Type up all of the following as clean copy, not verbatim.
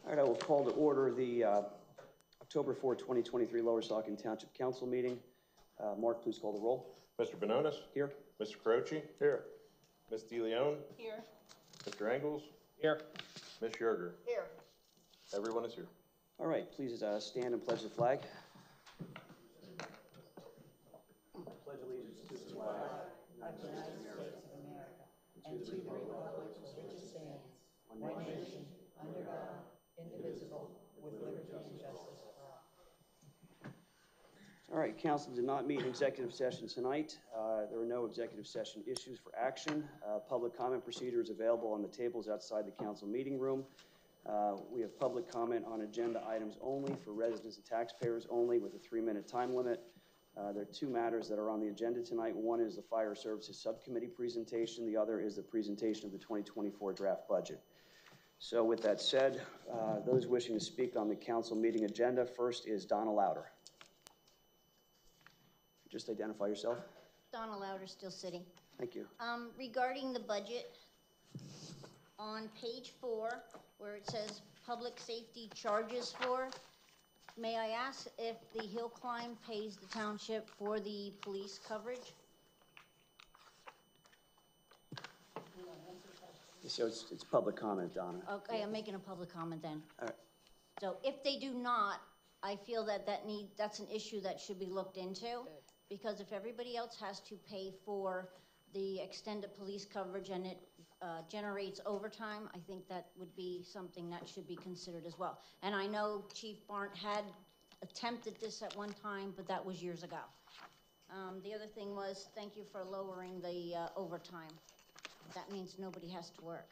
All right, I will call to order the October 4, 2023 Lower Saucon Township Council meeting. Mark, please call the roll. Mr. Bononis? Here. Mr. Croce? Here. Ms. DeLeon? Here. Mr. Engels? Here. Ms. Yerger? Here. Everyone is here. All right, please stand and pledge the flag. Pledge allegiance to the flag Of the United States of America and to the republic for which it stands, one nation, under God, indivisible, with liberty and justice for all. All right, council did not meet in executive session tonight. There are no executive session issues for action. Public comment procedure is available on the tables outside the council meeting room. We have public comment on agenda items only for residents and taxpayers only with a 3-minute time limit. There are two matters that are on the agenda tonight. One is the Fire Services Subcommittee presentation. The other is the presentation of the 2024 draft budget. So with that said, those wishing to speak on the council meeting agenda, first is Donna Louder. Just identify yourself. Donna Louder, Still City. Thank you. Regarding the budget, on page 4, where it says public safety charges for, may I ask if the hill climb pays the township for the police coverage? So it's public comment, Donna. Okay, I'm making a public comment then. All right. So if they do not, I feel that that's an issue that should be looked into, because if everybody else has to pay for the extended police coverage and it generates overtime, I think that would be something that should be considered as well. And I know Chief Barnt had attempted this at one time, but that was years ago. The other thing was, thank you for lowering the overtime. That means nobody has to work.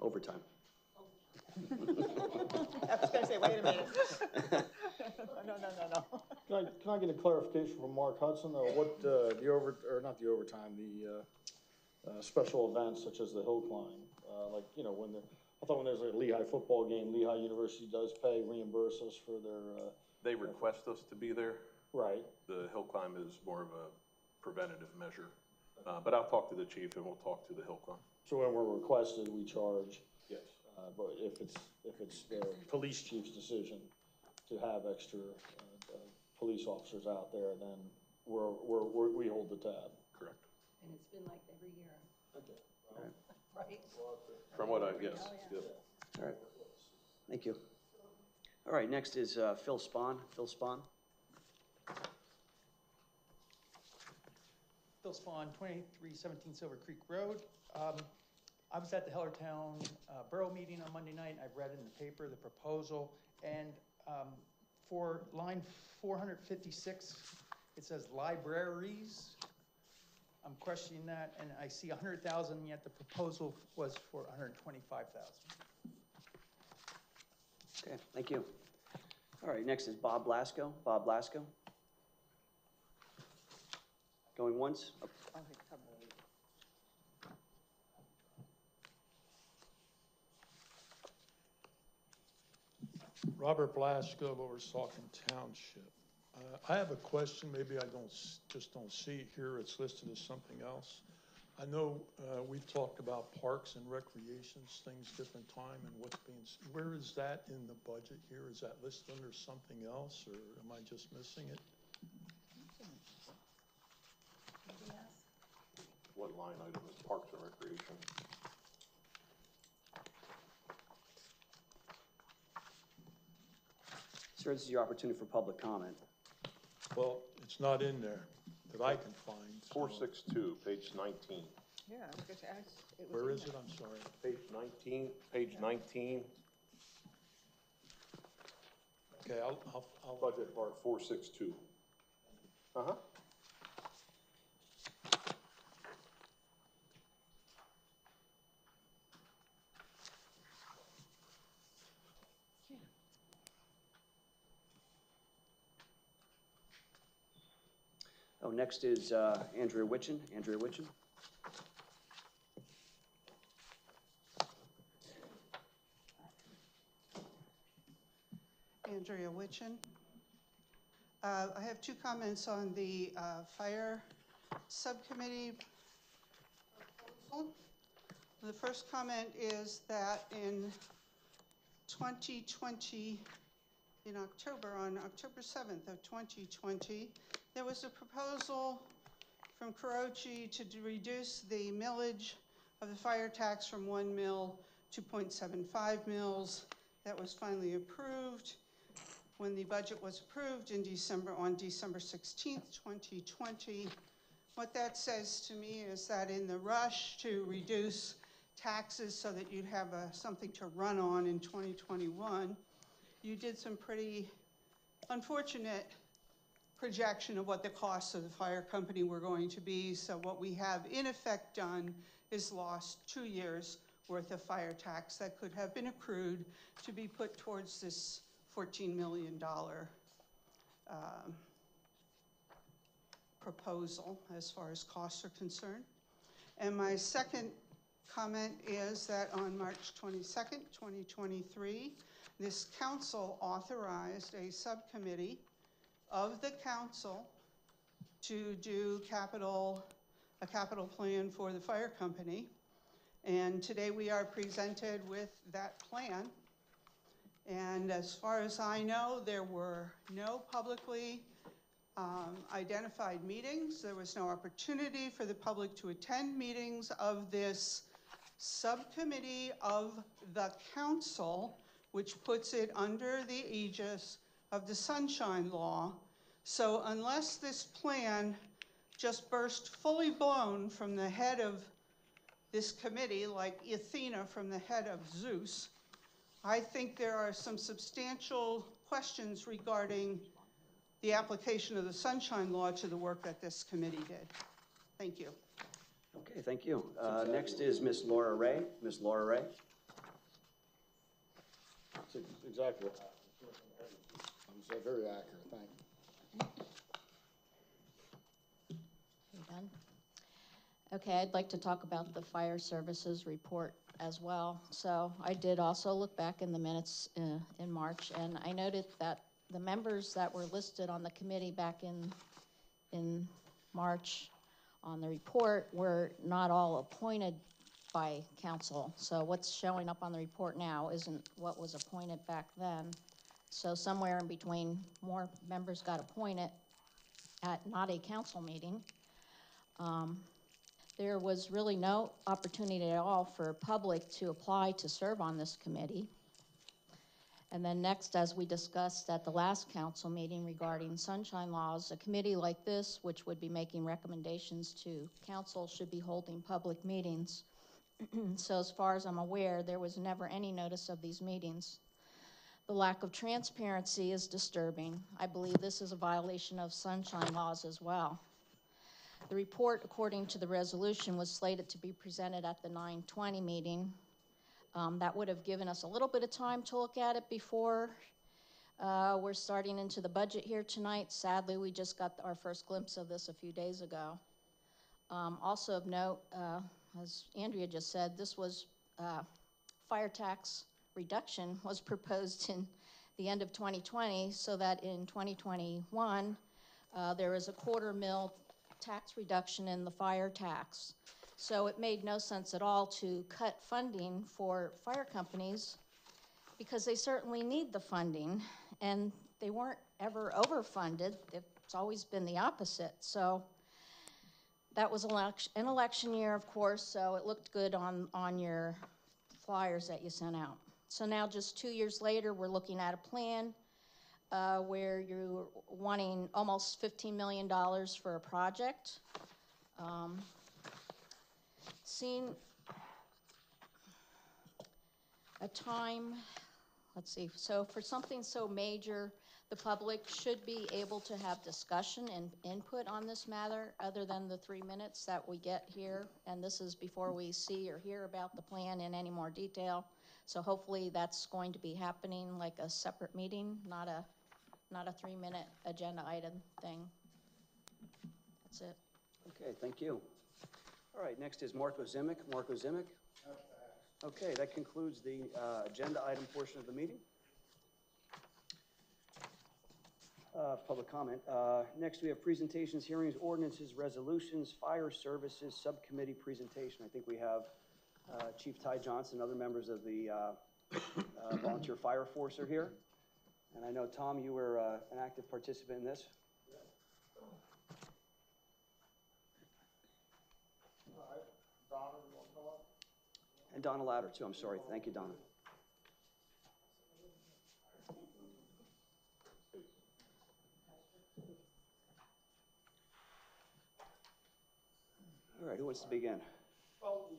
Overtime. I was going to say, wait a minute. No. Can I get a clarification from Mark Hudson, or what not the overtime, the special events such as the hill climb, like, you know, I thought when there's like a Lehigh football game, Lehigh University does reimburse us for their. They request us to be there. Right. The hill climb is more of a preventative measure. But I'll talk to the chief and we'll talk to the hill climb. So when we're requested, we charge. Yes. But if it's the police chief's decision to have extra police officers out there, then we hold the tab. Correct. And it's been like every year. Okay. All right. Right? From what yes. Yep. All right. Thank you. All right, next is Phil Spahn. Phil Spahn. Phil Spahn, 2317 Silver Creek Road. I was at the Hellertown Borough meeting on Monday night. I've read in the paper the proposal, and for line 456, it says libraries. I'm questioning that, and I see 100,000, yet the proposal was for 125,000. Okay, thank you. All right, next is Bob Blasco. Bob Blasco. Going once. Oh. Robert Blasco, Lower Saucon Township. I have a question. Maybe I just don't see it here. It's listed as something else. I know we've talked about parks and recreations, things different time, and what's being. Where is that in the budget here? Is that listed under something else, or am I just missing it? What line item is parks and recreation? Sir, this is your opportunity for public comment. Well, it's not in there that I can find. 462, page 19. Yeah, I was going to ask. Where is it? I'm sorry. Page 19. Page 19. Okay, I'll Budget part 462. Uh-huh. Oh, next is Andrea Witchen. Andrea Witchen. Andrea Witchen. I have two comments on the fire subcommittee proposal. The first comment is that in 2020, in October, on October 7th of 2020, there was a proposal from Carochi to reduce the millage of the fire tax from 1 mil to 0.75 mils. That was finally approved when the budget was approved in December, on December 16th, 2020. What that says to me is that in the rush to reduce taxes so that you'd have something to run on in 2021, you did some pretty unfortunate projection of what the costs of the fire company were going to be. So what we have in effect done is lost 2 years worth of fire tax that could have been accrued to be put towards this $14 million proposal as far as costs are concerned. And my second comment is that on March 22nd, 2023, this council authorized a subcommittee of the council to do a capital plan for the fire company. And today we are presented with that plan. And as far as I know, there were no publicly identified meetings. There was no opportunity for the public to attend meetings of this subcommittee of the council, which puts it under the aegis of the Sunshine Law. So unless this plan just burst fully blown from the head of this committee, like Athena from the head of Zeus, I think there are some substantial questions regarding the application of the Sunshine Law to the work that this committee did. Thank you. Okay, thank you. Next is Ms. Laura Ray. Ms. Laura Ray. That's exactly what happened. I'm very accurate, thank you. You done? Okay, I'd like to talk about the fire services report as well. So I did also look back in the minutes in March, and I noted that the members that were listed on the committee back in March on the report were not all appointed by council. So what's showing up on the report now isn't what was appointed back then. So somewhere in between, more members got appointed at not a council meeting. There was really no opportunity at all for public to apply to serve on this committee. And then next, as we discussed at the last council meeting regarding sunshine laws, a committee like this, which would be making recommendations to council, should be holding public meetings. So as far as I'm aware, there was never any notice of these meetings. The lack of transparency is disturbing. I believe this is a violation of sunshine laws as well. The report, according to the resolution, was slated to be presented at the 9/20 meeting. That would have given us a little bit of time to look at it before we're starting into the budget here tonight. Sadly, we just got our first glimpse of this a few days ago. Also of note, as Andrea just said, this was fire tax reduction was proposed in the end of 2020, so that in 2021, there is a $0.25 mil tax reduction in the fire tax. So it made no sense at all to cut funding for fire companies because they certainly need the funding, and they weren't ever overfunded. It's always been the opposite. So that was an election year, of course, so it looked good on your flyers that you sent out. So now just 2 years later, we're looking at a plan where you're wanting almost $15 million for a project. Seeing a time, let's see, so for something so major, the public should be able to have discussion and input on this matter other than the 3 minutes that we get here. And this is before we see or hear about the plan in any more detail. So hopefully that's going to be happening like a separate meeting, not a 3-minute agenda item thing. That's it. Okay, thank you. All right, next is Marco Zimic. Marco Zimic. Okay, that concludes the agenda item portion of the meeting. Public comment. Next, we have presentations, hearings, ordinances, resolutions, fire services, subcommittee presentation. I think we have Chief Ty Johnson and other members of the volunteer fire force are here. And I know, Tom, you were an active participant in this. All right, Donna, you want to come up? And Donna Louder, too. I'm sorry. Thank you, Donna. All right, who wants to begin? Well,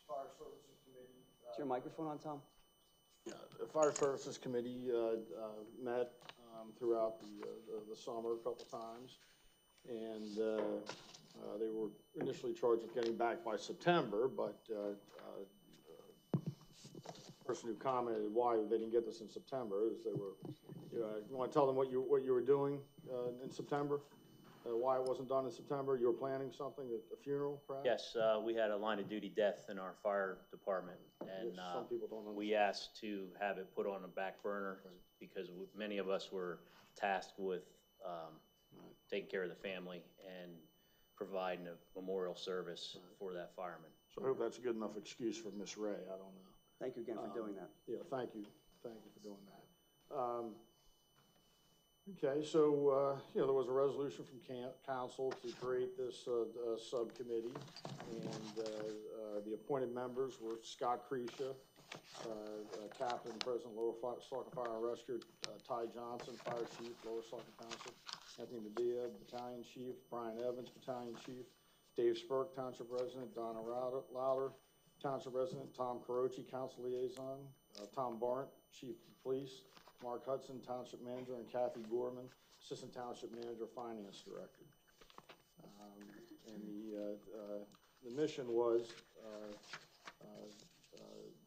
Fire Services Committee. Is your microphone on, Tom? Yeah, the Fire Services Committee met throughout the summer a couple times, and they were initially charged with getting back by September, but the person who commented why they didn't get this in September is they were, you want to tell them what you were doing in September? Why it wasn't done in September? You were planning something, a funeral, perhaps? Yes, we had a line of duty death in our fire department, and Which some people don't understand. we asked to have it put on a back burner because many of us were tasked with taking care of the family and providing a memorial service for that fireman. So I hope that's a good enough excuse for Miss Ray. I don't know. Thank you again for doing that. Yeah, thank you. Thank you for doing that. Okay, so, there was a resolution from council to create this subcommittee, and the appointed members were Scott Creasha, Captain and President, Lower Saucon Fire and Rescue, Ty Johnson, Fire Chief, Lower Saucon Township, Anthony Medea, Battalion Chief, Brian Evans, Battalion Chief, Dave Spurk, Township Resident, Donna Louder, Township Resident, Tom Carochi, Council Liaison, Tom Barnt, Chief of Police, Mark Hudson, Township Manager, and Kathy Gorman, Assistant Township Manager, Finance Director. And the mission was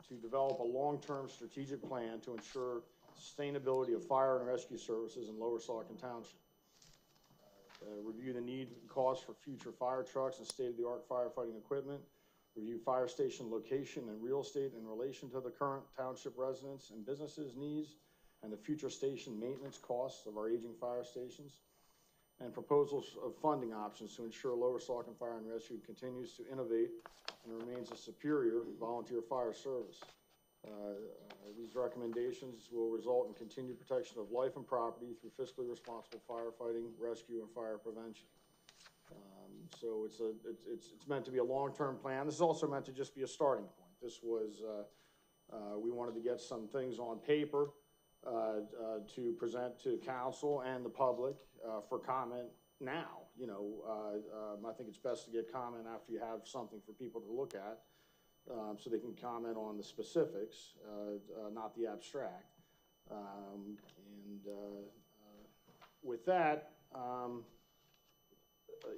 to develop a long-term strategic plan to ensure sustainability of fire and rescue services in Lower Saucon Township. Review the need and cost for future fire trucks and state-of-the-art firefighting equipment. Review fire station location and real estate in relation to the current township residents and businesses' needs and the future station maintenance costs of our aging fire stations, and proposals of funding options to ensure Lower Saucon Fire and Rescue continues to innovate and remains a superior volunteer fire service. These recommendations will result in continued protection of life and property through fiscally responsible firefighting, rescue, and fire prevention. So it's meant to be a long-term plan. This is also meant to just be a starting point. This was, we wanted to get some things on paper to present to council and the public for comment now. I think it's best to get comment after you have something for people to look at, so they can comment on the specifics, not the abstract. With that,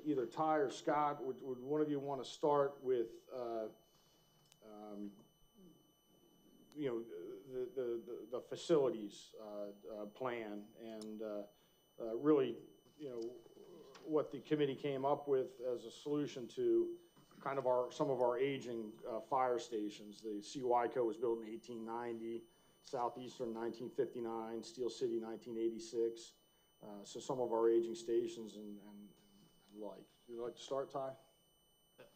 either Ty or Scott, would one of you want to start with, the facilities plan and really, what the committee came up with as a solution to kind of some of our aging fire stations. The CYCO was built in 1890, Southeastern 1959, Steel City 1986. So some of our aging stations and like. Would you like to start, Ty?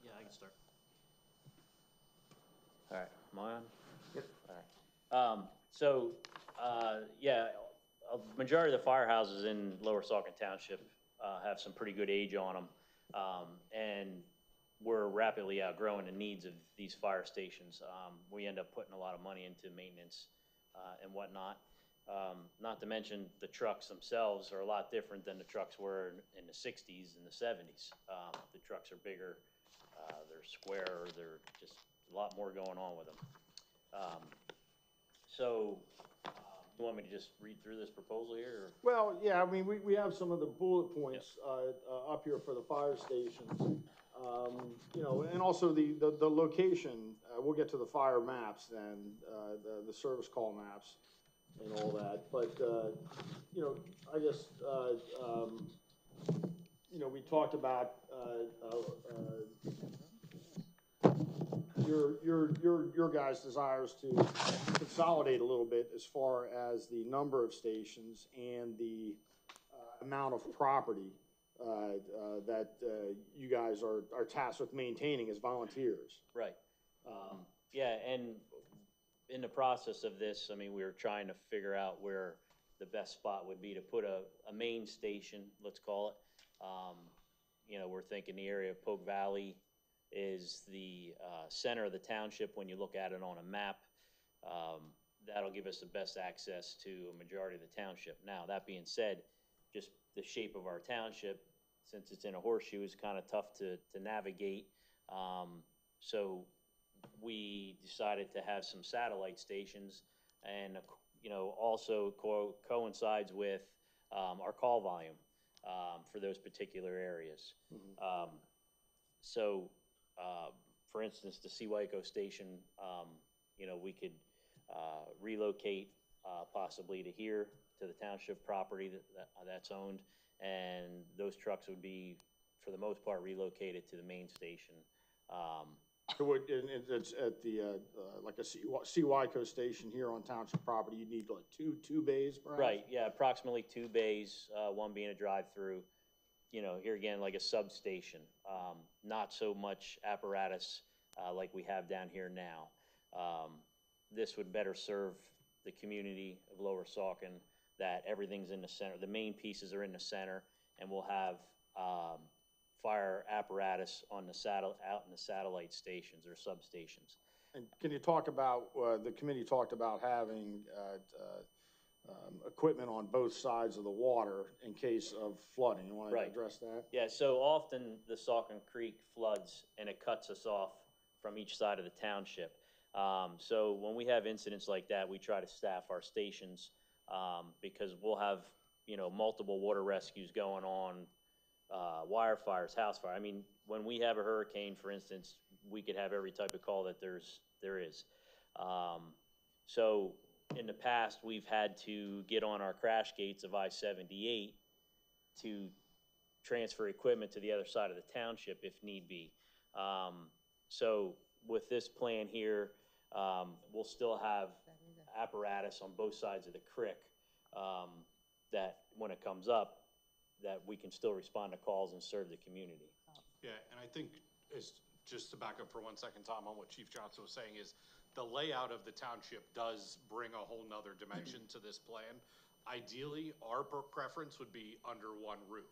Yeah, I can start. All right, am I on? Yep. All right. Yeah, a majority of the firehouses in Lower Saucon Township have some pretty good age on them, and we're rapidly outgrowing the needs of these fire stations. We end up putting a lot of money into maintenance and whatnot. Not to mention the trucks themselves are a lot different than the trucks were in the 60s and the 70s. The trucks are bigger, they're square, they're just a lot more going on with them. You want me to just read through this proposal here? Or? Well, yeah, I mean, we have some of the bullet points up here for the fire stations. And also the location, we'll get to the fire maps then, the service call maps and all that. But, I guess, we talked about your guys' desires to consolidate a little bit as far as the number of stations and the amount of property that you guys are tasked with maintaining as volunteers. Right. Yeah, and in the process of this, I mean, we were trying to figure out where the best spot would be to put a main station, let's call it. You know, we're thinking the area of Poke Valley is the center of the township when you look at it on a map. That'll give us the best access to a majority of the township. Now, that being said, just the shape of our township, since it's in a horseshoe, is kind of tough to navigate. So we decided to have some satellite stations, and you know, also coincides with our call volume for those particular areas. So, for instance, the Seawaco station, you know, we could relocate possibly to here, to the township property that's owned, and those trucks would be, for the most part, relocated to the main station. So it's at the, like a Seawaco station here on township property, you need like two bays perhaps? Right, yeah, approximately 2 bays, one being a drive-through. You know, here again, like a substation, not so much apparatus like we have down here now. This would better serve the community of Lower Saucon, that everything's in the center. The main pieces are in the center, and we'll have fire apparatus on the out in the satellite stations or substations. And can you talk about, the committee talked about having equipment on both sides of the water in case of flooding. You want to address that? Yeah, so often the Saucon Creek floods and it cuts us off from each side of the township. So when we have incidents like that, we try to staff our stations because we'll have, you know, multiple water rescues going on, wire fires, house fire. I mean, when we have a hurricane, for instance, we could have every type of call that there is. So in the past, we've had to get on our crash gates of I-78 to transfer equipment to the other side of the township if need be. So with this plan here, we'll still have apparatus on both sides of the creek that when it comes up, that we can still respond to calls and serve the community. Yeah, and I think, just to back up for 1 second, Tom, on what Chief Johnson was saying, is the layout of the township does bring a whole nother dimension to this plan. Ideally, our preference would be under one roof,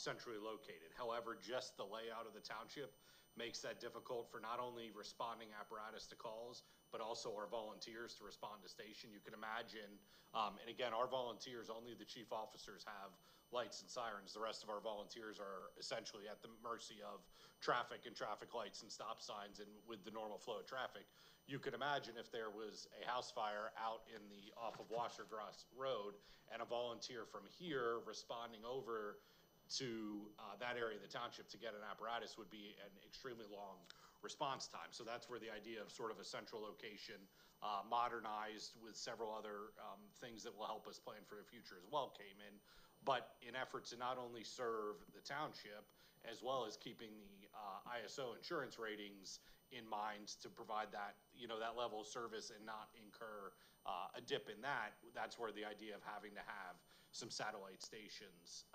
centrally located. However, just the layout of the township makes that difficult for not only responding apparatus to calls, but also our volunteers to respond to station. You can imagine, and again, our volunteers, only the chief officers have lights and sirens. The rest of our volunteers are essentially at the mercy of traffic and traffic lights and stop signs and with the normal flow of traffic. You can imagine if there was a house fire out in the off of Washergrass Road and a volunteer from here responding over to that area of the township to get an apparatus would be an extremely long response time. So that's where the idea of sort of a central location, modernized with several other things that will help us plan for the future as well came in. But in effort to not only serve the township, as well as keeping the ISO insurance ratings in mind to provide that, you know, that level of service and not incur a dip in that, that's where the idea of having to have some satellite stations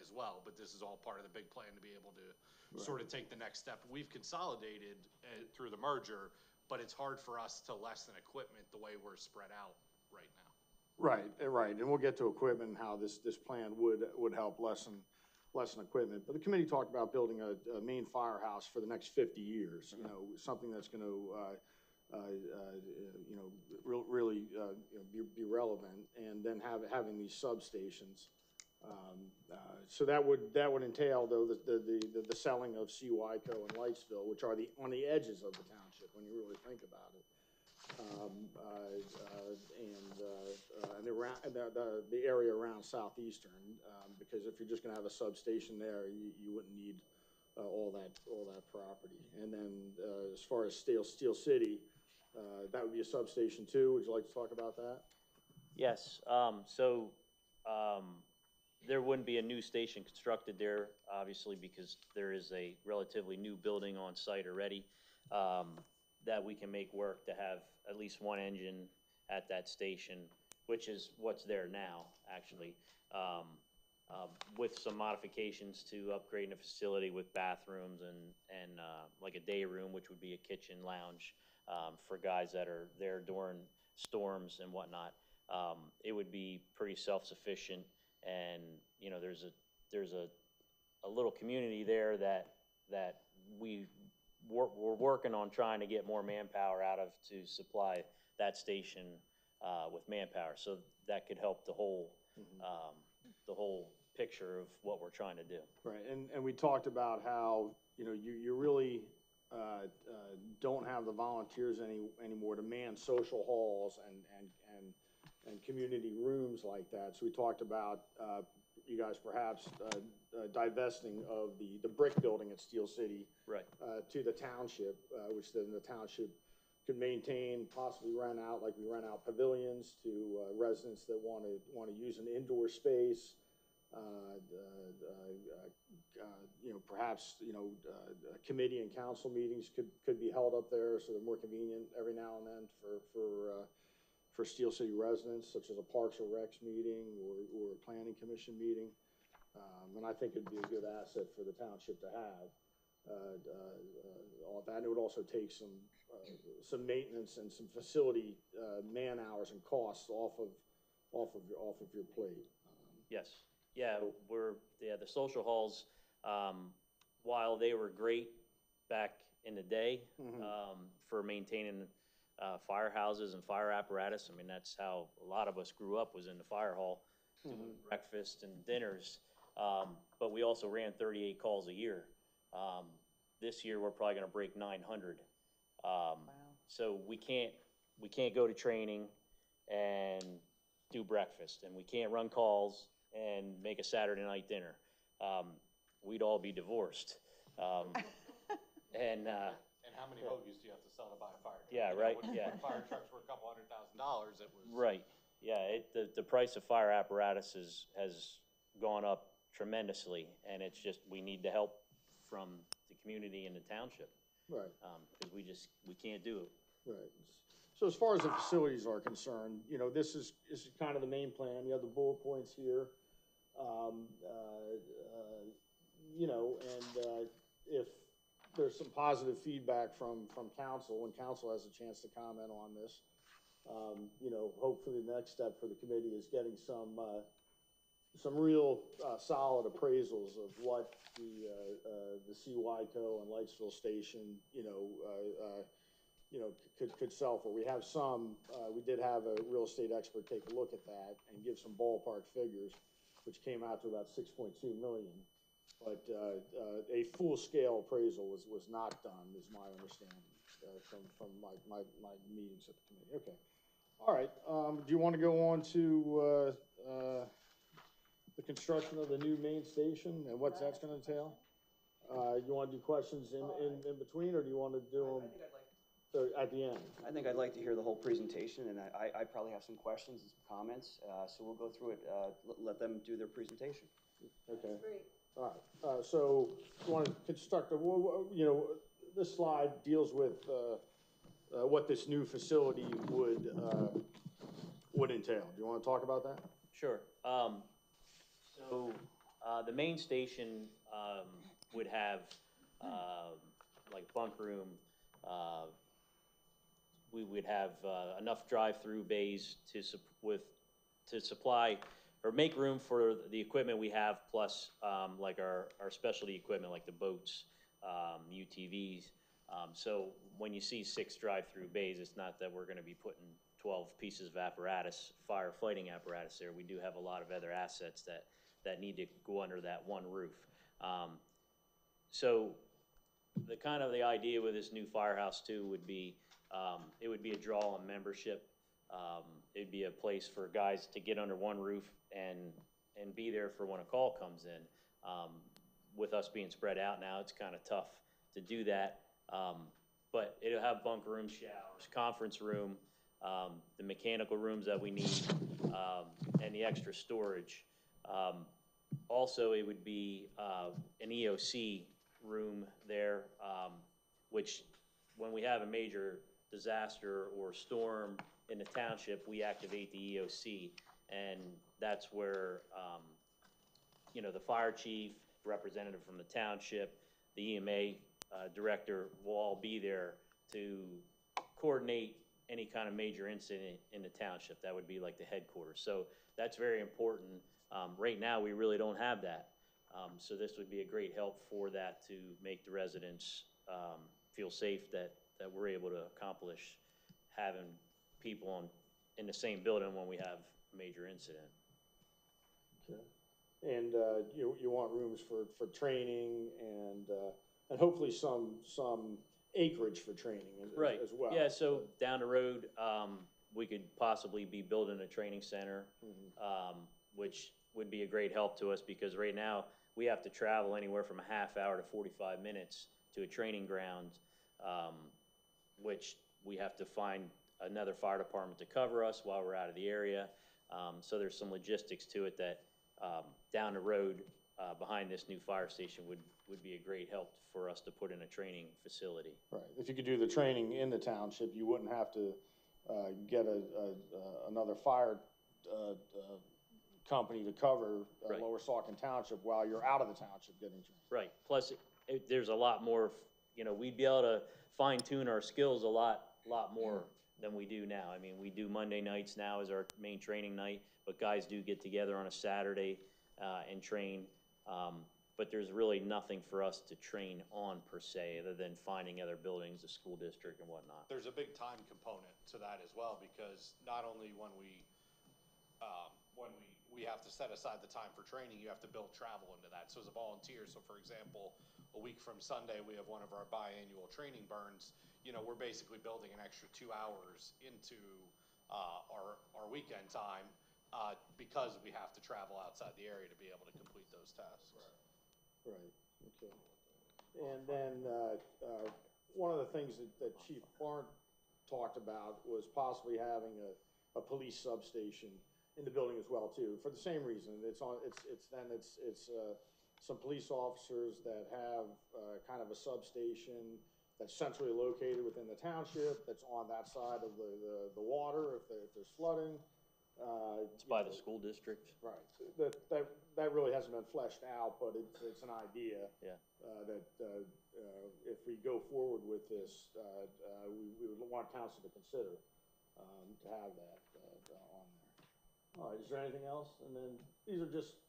as well. But this is all part of the big plan to be able to sort of take the next step. We've consolidated through the merger, but it's hard for us to lessen equipment the way we're spread out right now. Right, and we'll get to equipment and how this plan would help lessen equipment. But the committee talked about building a main firehouse for the next 50 years. You know, something that's going to you know, really be relevant, and then having these substations. So that would entail, though, the selling of Seawaco and Lightsville, which are on the edges of the township when you really think about it. And around the area around Southeastern, because if you're just going to have a substation there, you wouldn't need all that property. And then as far as Steel City, that would be a substation too. Would you like to talk about that? Yes. There wouldn't be a new station constructed there, obviously, because there is a relatively new building on site already that we can make work to have at least one engine at that station, which is what's there now, actually, with some modifications to upgrading the facility with bathrooms and like a day room, which would be a kitchen lounge, for guys that are there during storms and whatnot. It would be pretty self-sufficient, and, you know, there's a little community there that we're working on trying to get more manpower out of to supply that station with manpower. So that could help the whole picture of what we're trying to do. Right, and we talked about how, you know, you really don't have the volunteers anymore to man social halls and community rooms like that. So we talked about you guys perhaps divesting of the brick building at Steel City. Right. To the township, which then the township could maintain, possibly rent out, like we rent out pavilions to residents that want to use an indoor space. You know, perhaps, you know, committee and council meetings could be held up there, so they're more convenient every now and then for Steel City residents, such as a Parks or Recs meeting or a planning commission meeting. And I think it'd be a good asset for the township to have. All that, and it would also take some maintenance and some facility man hours and costs off of your plate. Yes. Yeah, the social halls, while they were great back in the day, for maintaining firehouses and fire apparatus. I mean, that's how a lot of us grew up, was in the fire hall, doing breakfast and dinners. But we also ran 38 calls a year. This year we're probably going to break 900. Wow. So we can't go to training and do breakfast, and we can't run calls and make a Saturday night dinner. We'd all be divorced. And how many hoagies do you have to sell to buy a fire truck? Yeah, right. When fire trucks were a couple $100,000, it was right. Yeah, the price of fire apparatus has gone up tremendously, and it's just, we need the help from the community and the township. Right. Because we can't do it. Right. So as far as the facilities are concerned, you know, this is kind of the main plan. You have the bullet points here. You know, and if there's some positive feedback from council, when council has a chance to comment on this, you know, hopefully the next step for the committee is getting some real solid appraisals of what the CYCO and Lightsville Station, you know, could sell for. We have we did have a real estate expert take a look at that and give some ballpark figures, which came out to about 6.2 million. But a full-scale appraisal was not done, is my understanding from my meetings at the committee. Okay. All right. Do you want to go on to the construction of the new main station and what that's going to entail? You want to do questions in between, or do you want to do them at the end? I think I'd like to hear the whole presentation, and I probably have some questions and some comments, so we'll go through it, let them do their presentation. Okay. Great. All right. So you want to construct you know, this slide deals with what this new facility would entail. Do you want to talk about that? Sure. So the main station would have like bunk room. We would have enough drive-through bays to supply or make room for the equipment we have, plus like our specialty equipment, like the boats, UTVs. So when you see 6 drive-through bays, it's not that we're going to be putting 12 pieces of apparatus, firefighting apparatus there. We do have a lot of other assets that need to go under that one roof. So the idea with this new firehouse too would be, it would be a draw on membership. It'd be a place for guys to get under one roof and be there for when a call comes in. With us being spread out now, it's kind of tough to do that. But it'll have bunk rooms, showers, conference room, the mechanical rooms that we need, and the extra storage. Also, it would be an EOC room there, which when we have a major disaster or storm in the township, we activate the EOC, and that's where you know, the fire chief, representative from the township, the EMA director will all be there to coordinate any kind of major incident in the township. That would be like the headquarters. So that's very important. Right now, we really don't have that. So this would be a great help for that to make the residents feel safe that we're able to accomplish having people in the same building when we have a major incident. Okay. And you want rooms for training and hopefully some acreage for training Right. as well. Yeah, so down the road, we could possibly be building a training center, which would be a great help to us, because right now, we have to travel anywhere from a half hour to 45 minutes to a training ground, which we have to find another fire department to cover us while we're out of the area. So there's some logistics to it that down the road, behind this new fire station would be a great help for us to put in a training facility. Right. If you could do the training in the township, you wouldn't have to get another fire company to cover Right. Lower Saucon Township while you're out of the township getting trained. Right. Plus, there's a lot more, we'd be able to fine tune our skills a lot more than we do now. I mean, we do Monday nights now as our main training night, but guys do get together on a Saturday and train. But there's really nothing for us to train on per se, other than finding other buildings, the school district and whatnot. There's a big time component to that as well, because not only when we have to set aside the time for training, you have to build travel into that. So as a volunteer, so for example, a week from Sunday, we have one of our biannual training burns. We're basically building an extra 2 hours into our weekend time because we have to travel outside the area to be able to complete those tasks. Right, okay. And then one of the things that Chief Barnes talked about was possibly having a police substation in the building as well too, for the same reason. It's some police officers that have kind of a substation that's centrally located within the township, that's on that side of the water if there's flooding. It's by the school district. Right. That really hasn't been fleshed out, but it's an idea. Yeah. That if we go forward with this, we would want council to consider to have that on there. All right. Is there anything else? And then these are just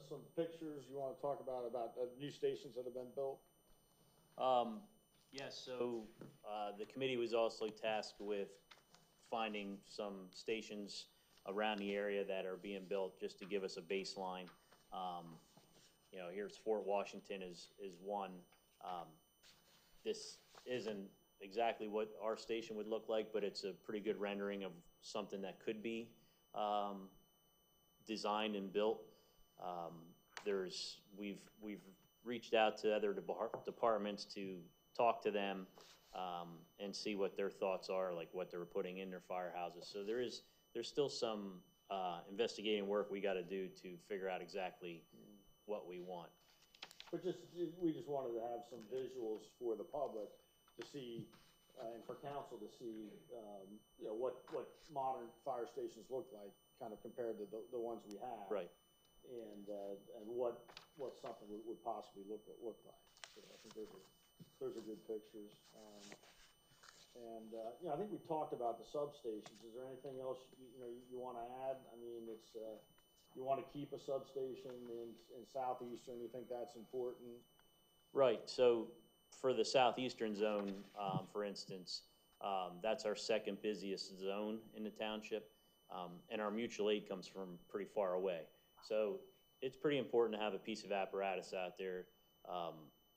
some pictures you want to talk about new stations that have been built. Yes. So the committee was also tasked with finding some stations around the area that are being built, just to give us a baseline. Here's Fort Washington is one. This isn't exactly what our station would look like, but it's a pretty good rendering of something that could be designed and built. We've reached out to other departments to talk to them and see what their thoughts are, like what they're putting in their firehouses. So there's still some investigating work we got to do to figure out exactly what we want. But we just wanted to have some visuals for the public to see, and for council to see, what modern fire stations look like, kind of compared to the ones we have. Right. And what something would possibly look like. So I think those are good pictures. I think we talked about the substations. Is there anything else you want to add? I mean, you want to keep a substation in Southeastern. You think that's important? Right. So for the southeastern zone, for instance, that's our second busiest zone in the township, and our mutual aid comes from pretty far away. So it's pretty important to have a piece of apparatus out there,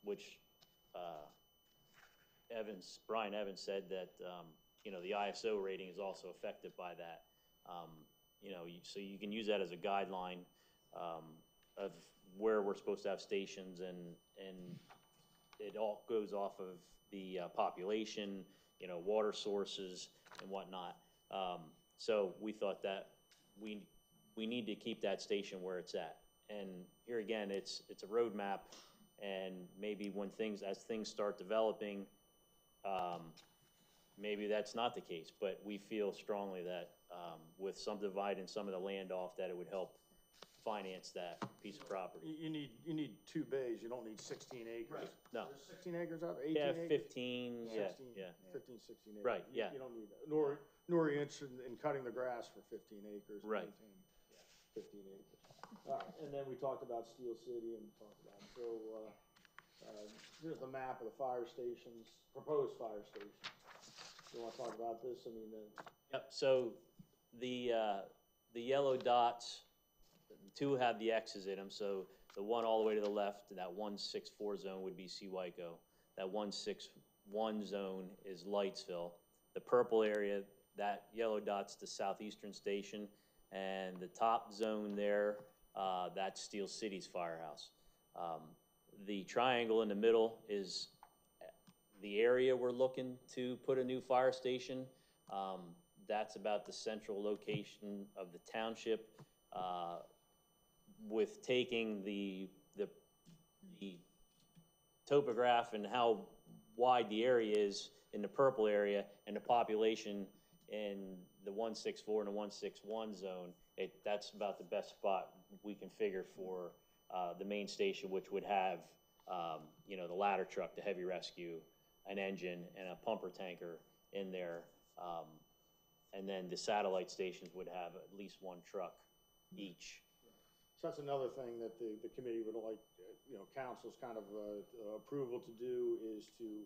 which Brian Evans said that the ISO rating is also affected by that. So you can use that as a guideline of where we're supposed to have stations, and it all goes off of the population, water sources and whatnot. So we thought that we need to keep that station where it's at. And here again, it's a roadmap, and maybe as things start developing, maybe that's not the case, but we feel strongly that with some dividing some of the land off, that it would help finance that piece of property. You need 2 bays, you don't need 16 acres. No. There's 16 acres out there, 18 Yeah, acres? 15, yeah, 16, yeah. 15, 16 acres. Right, yeah. You don't need that, nor are you interested in cutting the grass for 15 acres. and Right. maintaining 15 acres. All right, and then we talked about Steel City and talked about, so, here's the map of the fire stations, proposed fire stations. You wanna talk about this? I mean, Yep, so the yellow dots, two have the X's in them, so the one all the way to the left, that 164 zone would be Seawyco. That 161 zone is Lightsville. The purple area, that yellow dot's the southeastern station, and the top zone there, that's Steel City's firehouse. The triangle in the middle is the area we're looking to put a new fire station. That's about the central location of the township, with taking the topograph and how wide the area is in the purple area and the population in the 164 and the 161 zone. That's about the best spot we can figure for the main station, which would have, the ladder truck, the heavy rescue, an engine, and a pumper tanker in there. And then the satellite stations would have at least one truck each. so that's another thing that the committee would like, council's kind of, approval to do is to,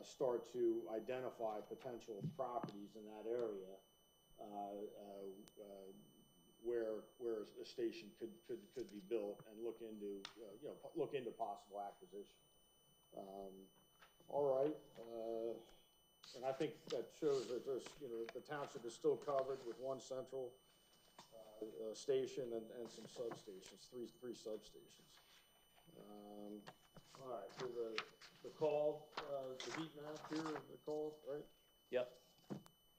start to identify potential properties in that area, where a station could be built and look into possible acquisition. All right, and I think that shows that there's, the township is still covered with one central, station and some substations, three substations. All right, so the call, the heat map here, the call, right? Yep.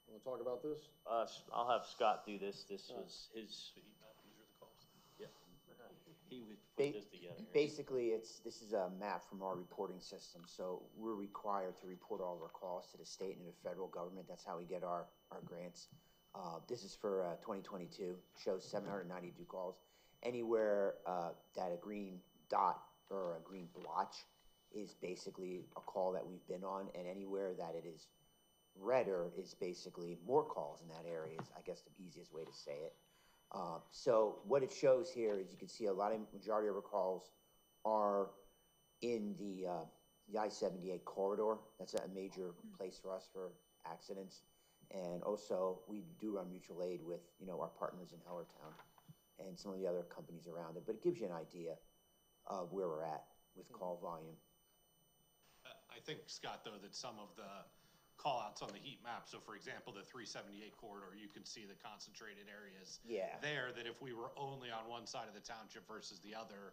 Want to talk about this? I'll have Scott do this. This was his. These are the calls. Yep. He would put this together. Basically, this is a map from our reporting system, so we're required to report all of our calls to the state and the federal government. That's how we get our grants. This is for 2022, shows 792 calls. Anywhere that a green dot or a green blotch is basically a call that we've been on, and anywhere that it is redder is basically more calls in that area is, I guess, the easiest way to say it. So what it shows here is you can see majority of our calls are in the I-78 corridor. That's a major place for us for accidents. And also, we do run mutual aid with, our partners in Hellertown and some of the other companies around it. But it gives you an idea of where we're at with call volume. I think, Scott, though, that some of the call-outs on the heat map, so for example, the 378 corridor, you can see the concentrated areas there, that if we were only on one side of the township versus the other,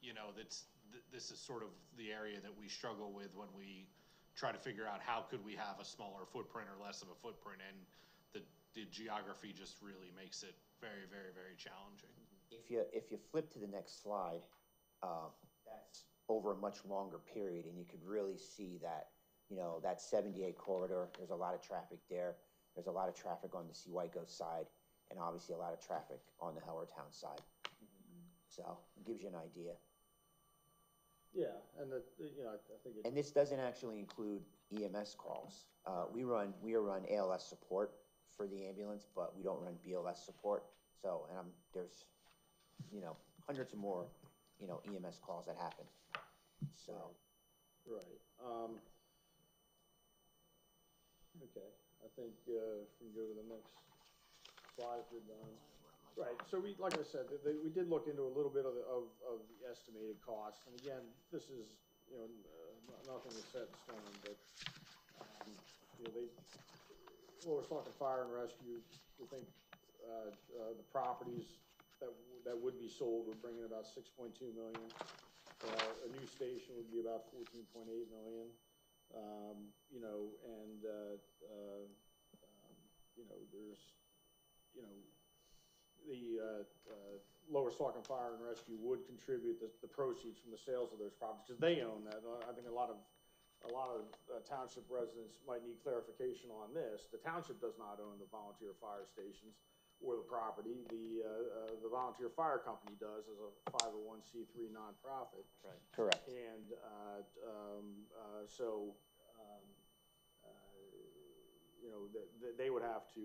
this is sort of the area that we struggle with when we try to figure out how could we have a smaller footprint or less of a footprint, and the geography just really makes it very, very, very challenging. If you flip to the next slide, that's over a much longer period, and you could really see that, that 78 corridor, there's a lot of traffic there. There's a lot of traffic on the Seawyco side, and obviously a lot of traffic on the Hellertown side. So it gives you an idea. Yeah, and I think And this doesn't actually include EMS calls. We run ALS support for the ambulance, but we don't run BLS support. So, and there's, hundreds of more, EMS calls that happen. So. Right. Okay, I think if we can go to the next slide if you're done. Right, so like I said, we did look into a little bit of the estimated costs, and again, this is, nothing is set in stone, but, we're talking fire and rescue. We think, the properties that would be sold would bring in about $6.2 million. A new station would be about $14.8 million. There's, the Lower Saucon Fire and Rescue would contribute the proceeds from the sales of those properties, because they own that. I think a lot of township residents might need clarification on this. The township does not own the volunteer fire stations. or the property. The volunteer fire company does as a 501c3 nonprofit. Right. Correct. And you know, they would have to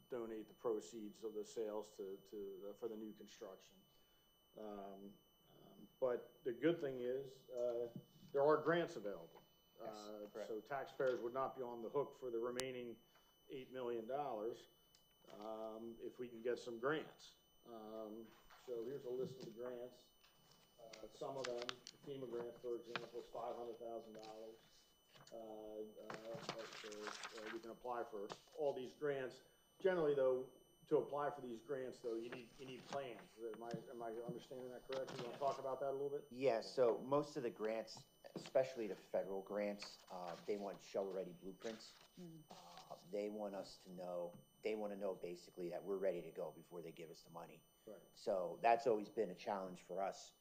donate the proceeds of the sales for the new construction. But the good thing is there are grants available. correct. So taxpayers would not be on the hook for the remaining $8 million if we can get some grants. So here's a list of the grants. Some of them, the FEMA grant, for example, is $500,000. We can apply for all these grants. Generally, though, to apply for these grants, though, you need plans. Am I understanding that correctly? You want to talk about that a little bit? Yeah, so most of the grants, especially the federal grants, they want shovel-ready blueprints. They want us to know, they want to know basically that we're ready to go before they give us the money. Right. So that's always been a challenge for us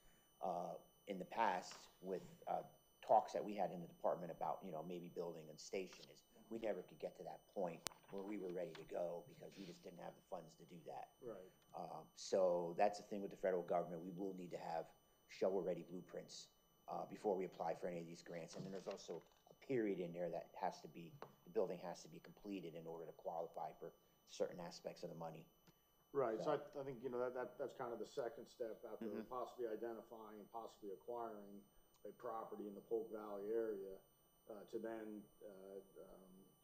in the past with talks that we had in the department about, you know, maybe building a station. Is we never could get to that point where we were ready to go because we just didn't have the funds to do that. Right. So that's the thing with the federal government. We will need to have shovel-ready blueprints before we apply for any of these grants. And then there's also a period in there that has to be, the building has to be completed in order to qualify for certain aspects of the money. Right, so I think, you know, that's kind of the second step after possibly identifying and possibly acquiring a property in the Polk Valley area to then,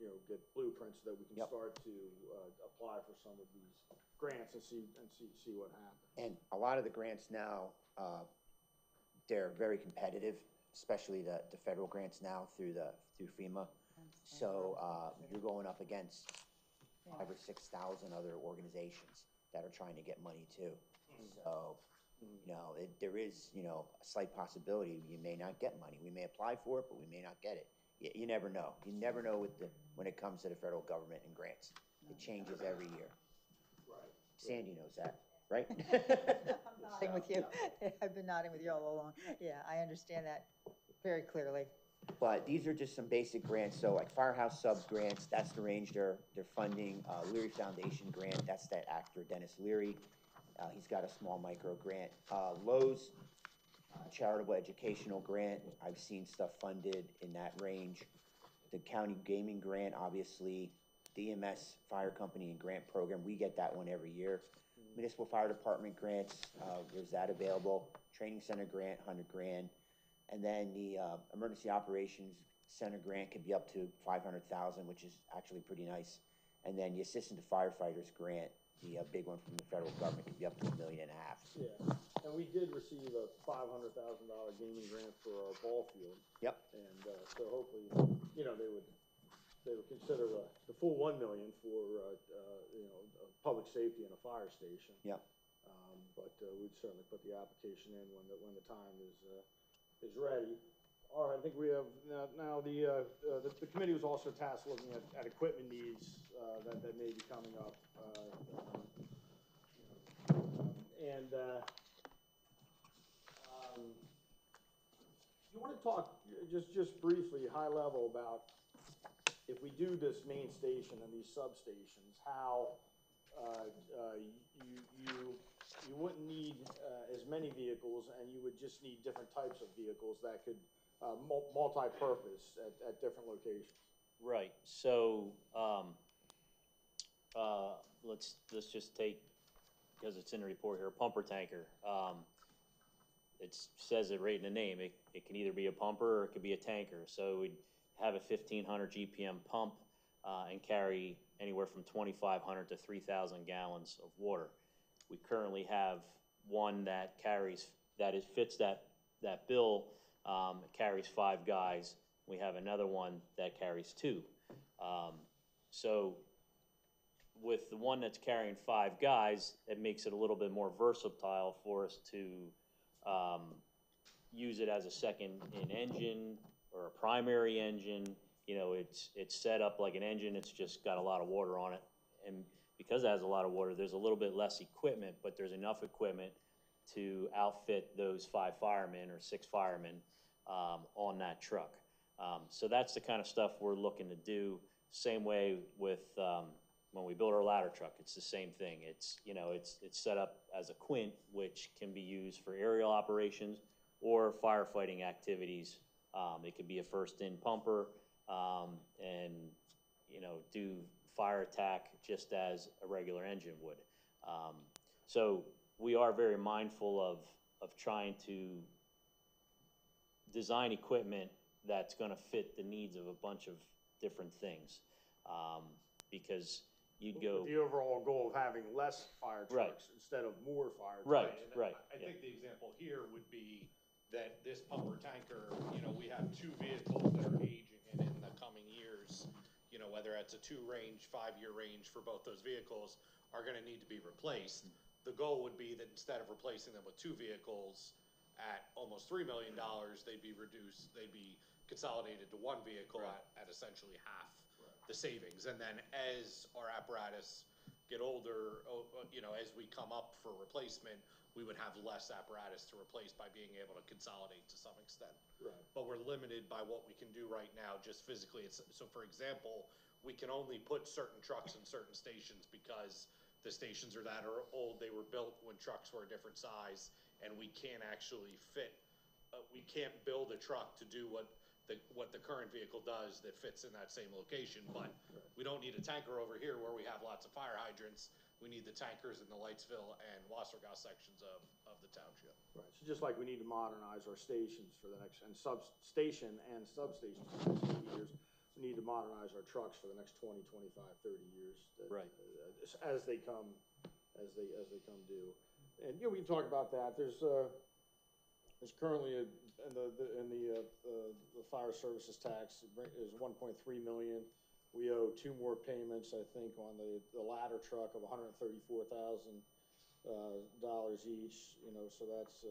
you know, get blueprints so that we can start to apply for some of these grants and see what happens. And a lot of the grants now, they're very competitive, especially the federal grants now through FEMA. So you're going up against 5,000 or 6,000 other organizations that are trying to get money too. So, you know, there is, you know, a slight possibility you may not get money. We may apply for it, but we may not get it. You never know. You never know when it comes to the federal government and grants. It changes every year. Right. Sandy knows that, right? I'm nodding with you. I've been nodding with you all along. Yeah, I understand that very clearly. But these are just some basic grants. So like Firehouse Subs grants, that's the range they're funding. Leary Foundation grant, that's that actor Dennis Leary. He's got a small micro grant. Lowe's charitable educational grant, I've seen stuff funded in that range. The county gaming grant, obviously, the EMS fire company and grant program, we get that one every year. Municipal fire department grants, there's that available. Training center grant, 100 grand. And then the emergency operations center grant could be up to 500,000, which is actually pretty nice. And then the assistant to firefighters grant, the big one from the federal government, could be up to $1.5 million. Yeah, and we did receive a $500,000 gaming grant for our ball field. Yep. And so hopefully, you know, they would consider the full $1 million for you know, public safety and a fire station. Yep. But we'd certainly put the application in when the time is ready. All right, I think we have now the committee was also tasked looking at equipment needs that may be coming up. You want to talk just briefly, high level, about if we do this main station and these substations, how you wouldn't need as many vehicles, and you would just need different types of vehicles that could multi-purpose at different locations. Right, so, let's just take, because it's in the report here, a pumper tanker. It says it right in the name. It can either be a pumper or it could be a tanker. So we'd have a 1,500 GPM pump and carry anywhere from 2,500 to 3,000 gallons of water. We currently have one that fits that bill. It carries 5 guys. We have another one that carries 2. So with the one that's carrying 5 guys, it makes it a little bit more versatile for us to use it as a second engine or a primary engine. You know, it's set up like an engine. It's just got a lot of water on it, and because it has a lot of water, there's a little bit less equipment, but there's enough equipment to outfit those 5 firemen or 6 firemen on that truck. So that's the kind of stuff we're looking to do. Same way with when we build our ladder truck, it's the same thing. It's, you know, it's set up as a quint, which can be used for aerial operations or firefighting activities. It could be a first-in pumper, and, you know, do fire attack just as a regular engine would. So we are very mindful of trying to design equipment that's gonna fit the needs of a bunch of different things. Because you'd go. With the overall goal of having less fire Right. trucks instead of more fire trucks. Right, And right. I think the example here would be that this pumper tanker, you know, we have 2 vehicles that are aging, and in the coming years, you know, whether it's a 2-range, 5-year range for both those vehicles, are gonna need to be replaced. The goal would be that instead of replacing them with 2 vehicles at almost $3 million, they'd be consolidated to 1 vehicle at essentially half the savings. And then as our apparatus get older, you know, as we come up for replacement, we would have less apparatus to replace by being able to consolidate to some extent. Right. But we're limited by what we can do right now, just physically. So for example, we can only put certain trucks in certain stations because the stations are that old. They were built when trucks were a different size, and we can't actually fit, we can't build a truck to do what the current vehicle does that fits in that same location. But we don't need a tanker over here where we have lots of fire hydrants. We need the tankers in the Lightsville and Wassergau sections of the township. Right, so just like we need to modernize our stations for the next, and substations for the next 50 years, we need to modernize our trucks for the next 20, 25, 30 years. Right. As they come due. And, you know, we can talk about that. There's currently in the fire services tax is 1.3 million. We owe 2 more payments, I think, on the ladder truck of $134,000 each. You know, so that's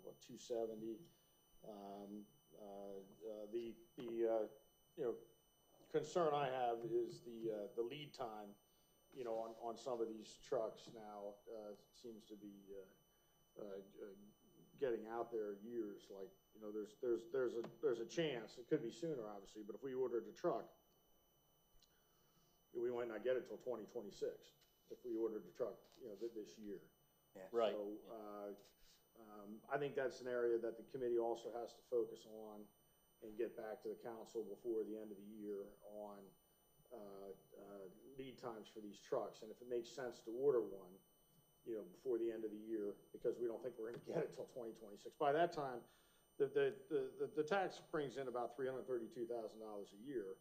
what, 270. You know, concern I have is the lead time. You know, on some of these trucks now seems to be getting out there years. Like, you know, there's a chance it could be sooner, obviously, but if we ordered a truck, we might not get it till 2026 if we ordered a truck, you know, this year. Yeah. Right. So I think that's an area that the committee also has to focus on and get back to the council before the end of the year on lead times for these trucks. And if it makes sense to order one, you know, before the end of the year, because we don't think we're gonna get it till 2026. By that time, the tax brings in about $332,000 a year,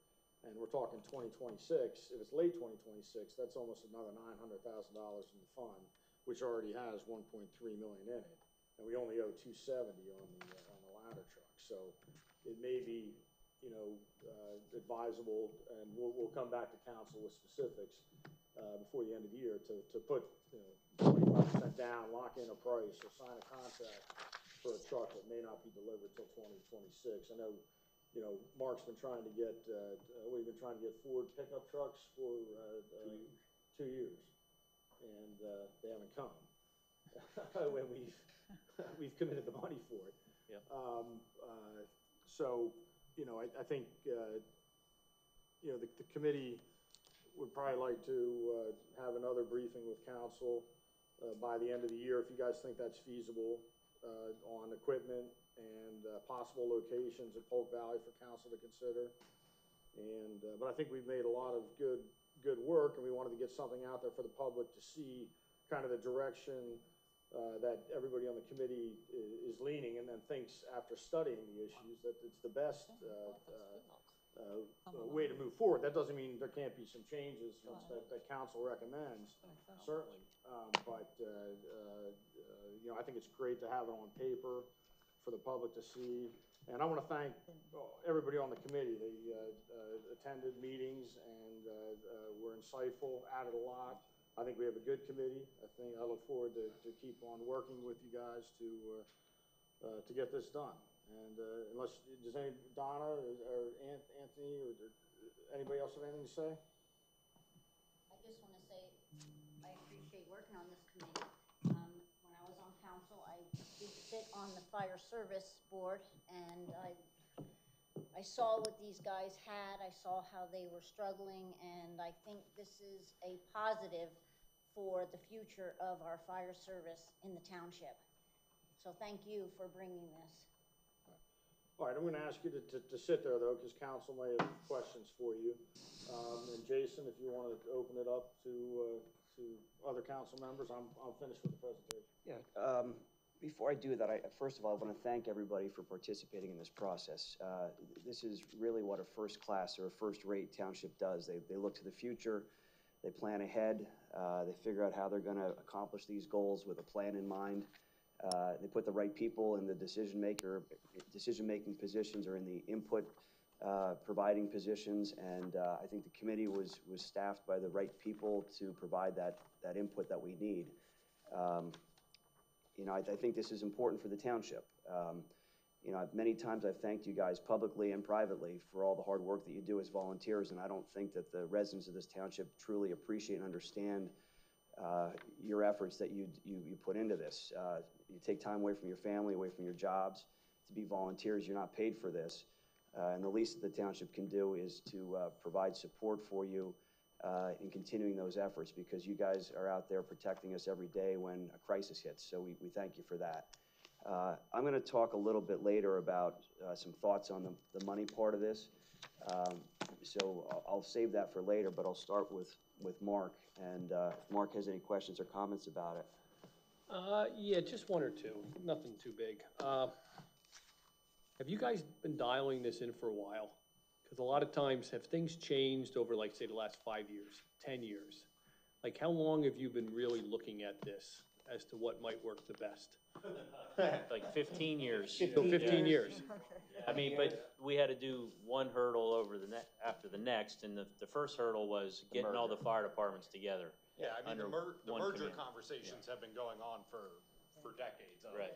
and we're talking 2026. If it's late 2026, that's almost another $900,000 in the fund, which already has 1.3 million in it, and we only owe 270 on the ladder truck. So it may be, you know, advisable, and we'll come back to council with specifics before the end of the year to put, you know, 25% down, lock in a price, or sign a contract for a truck that may not be delivered till 2026. I know, you know, Mark's been trying to get, we've been trying to get Ford pickup trucks for 2 years, and they haven't come. When we've committed the money for it. Yep. So, you know, I think, you know, the committee would probably like to have another briefing with council by the end of the year, if you guys think that's feasible, on equipment and possible locations at Polk Valley for council to consider. And but I think we've made a lot of good work, and we wanted to get something out there for the public to see kind of the direction that everybody on the committee is leaning, and then thinks after studying the issues that it's the best way to move forward. That doesn't mean there can't be some changes that council recommends, certainly. But you know, I think it's great to have it on paper for the public to see. And I want to thank everybody on the committee. They attended meetings and were insightful, added a lot. I think we have a good committee. I look forward to keep on working with you guys to get this done. And unless, Donna or Anthony or anybody else have anything to say? I just want to say, I appreciate working on this committee. When I was on council, I did sit on the fire service board, and I I saw what these guys had, I saw how they were struggling, and I think this is a positive for the future of our fire service in the township. So thank you for bringing this. All right, I'm gonna ask you to sit there though, because council may have questions for you. And Jason, if you wanna open it up to other council members, I'm finished with the presentation. Yeah, before I do that, first of all, I want to thank everybody for participating in this process. This is really what a first-class or a first-rate township does. They look to the future, they plan ahead, they figure out how they're going to accomplish these goals with a plan in mind. They put the right people in the decision-making positions or in the input providing positions, and I think the committee was staffed by the right people to provide that input that we need. You know, I think this is important for the township. You know, many times I've thanked you guys publicly and privately for all the hard work that you do as volunteers, and I don't think that the residents of this township truly appreciate and understand your efforts that you put into this. You take time away from your family, away from your jobs to be volunteers. You're not paid for this. And the least that the township can do is to provide support for you in continuing those efforts, because you guys are out there protecting us every day when a crisis hits. So we thank you for that. I'm going to talk a little bit later about some thoughts on the money part of this. So I'll save that for later, but I'll start with Mark. And if Mark has any questions or comments about it. Yeah, just one or two, nothing too big. Have you guys been dialing this in for a while? Because a lot of times, have things changed over, like, say, the last 5 years, 10 years? Like, how long have you been really looking at this as to what might work the best? Like 15 years. So 15 years. I mean, but we had to do one hurdle over after the next, and the first hurdle was getting all the fire departments together. Yeah, I mean, the Under one merger command. conversations have been going on for decades. Right.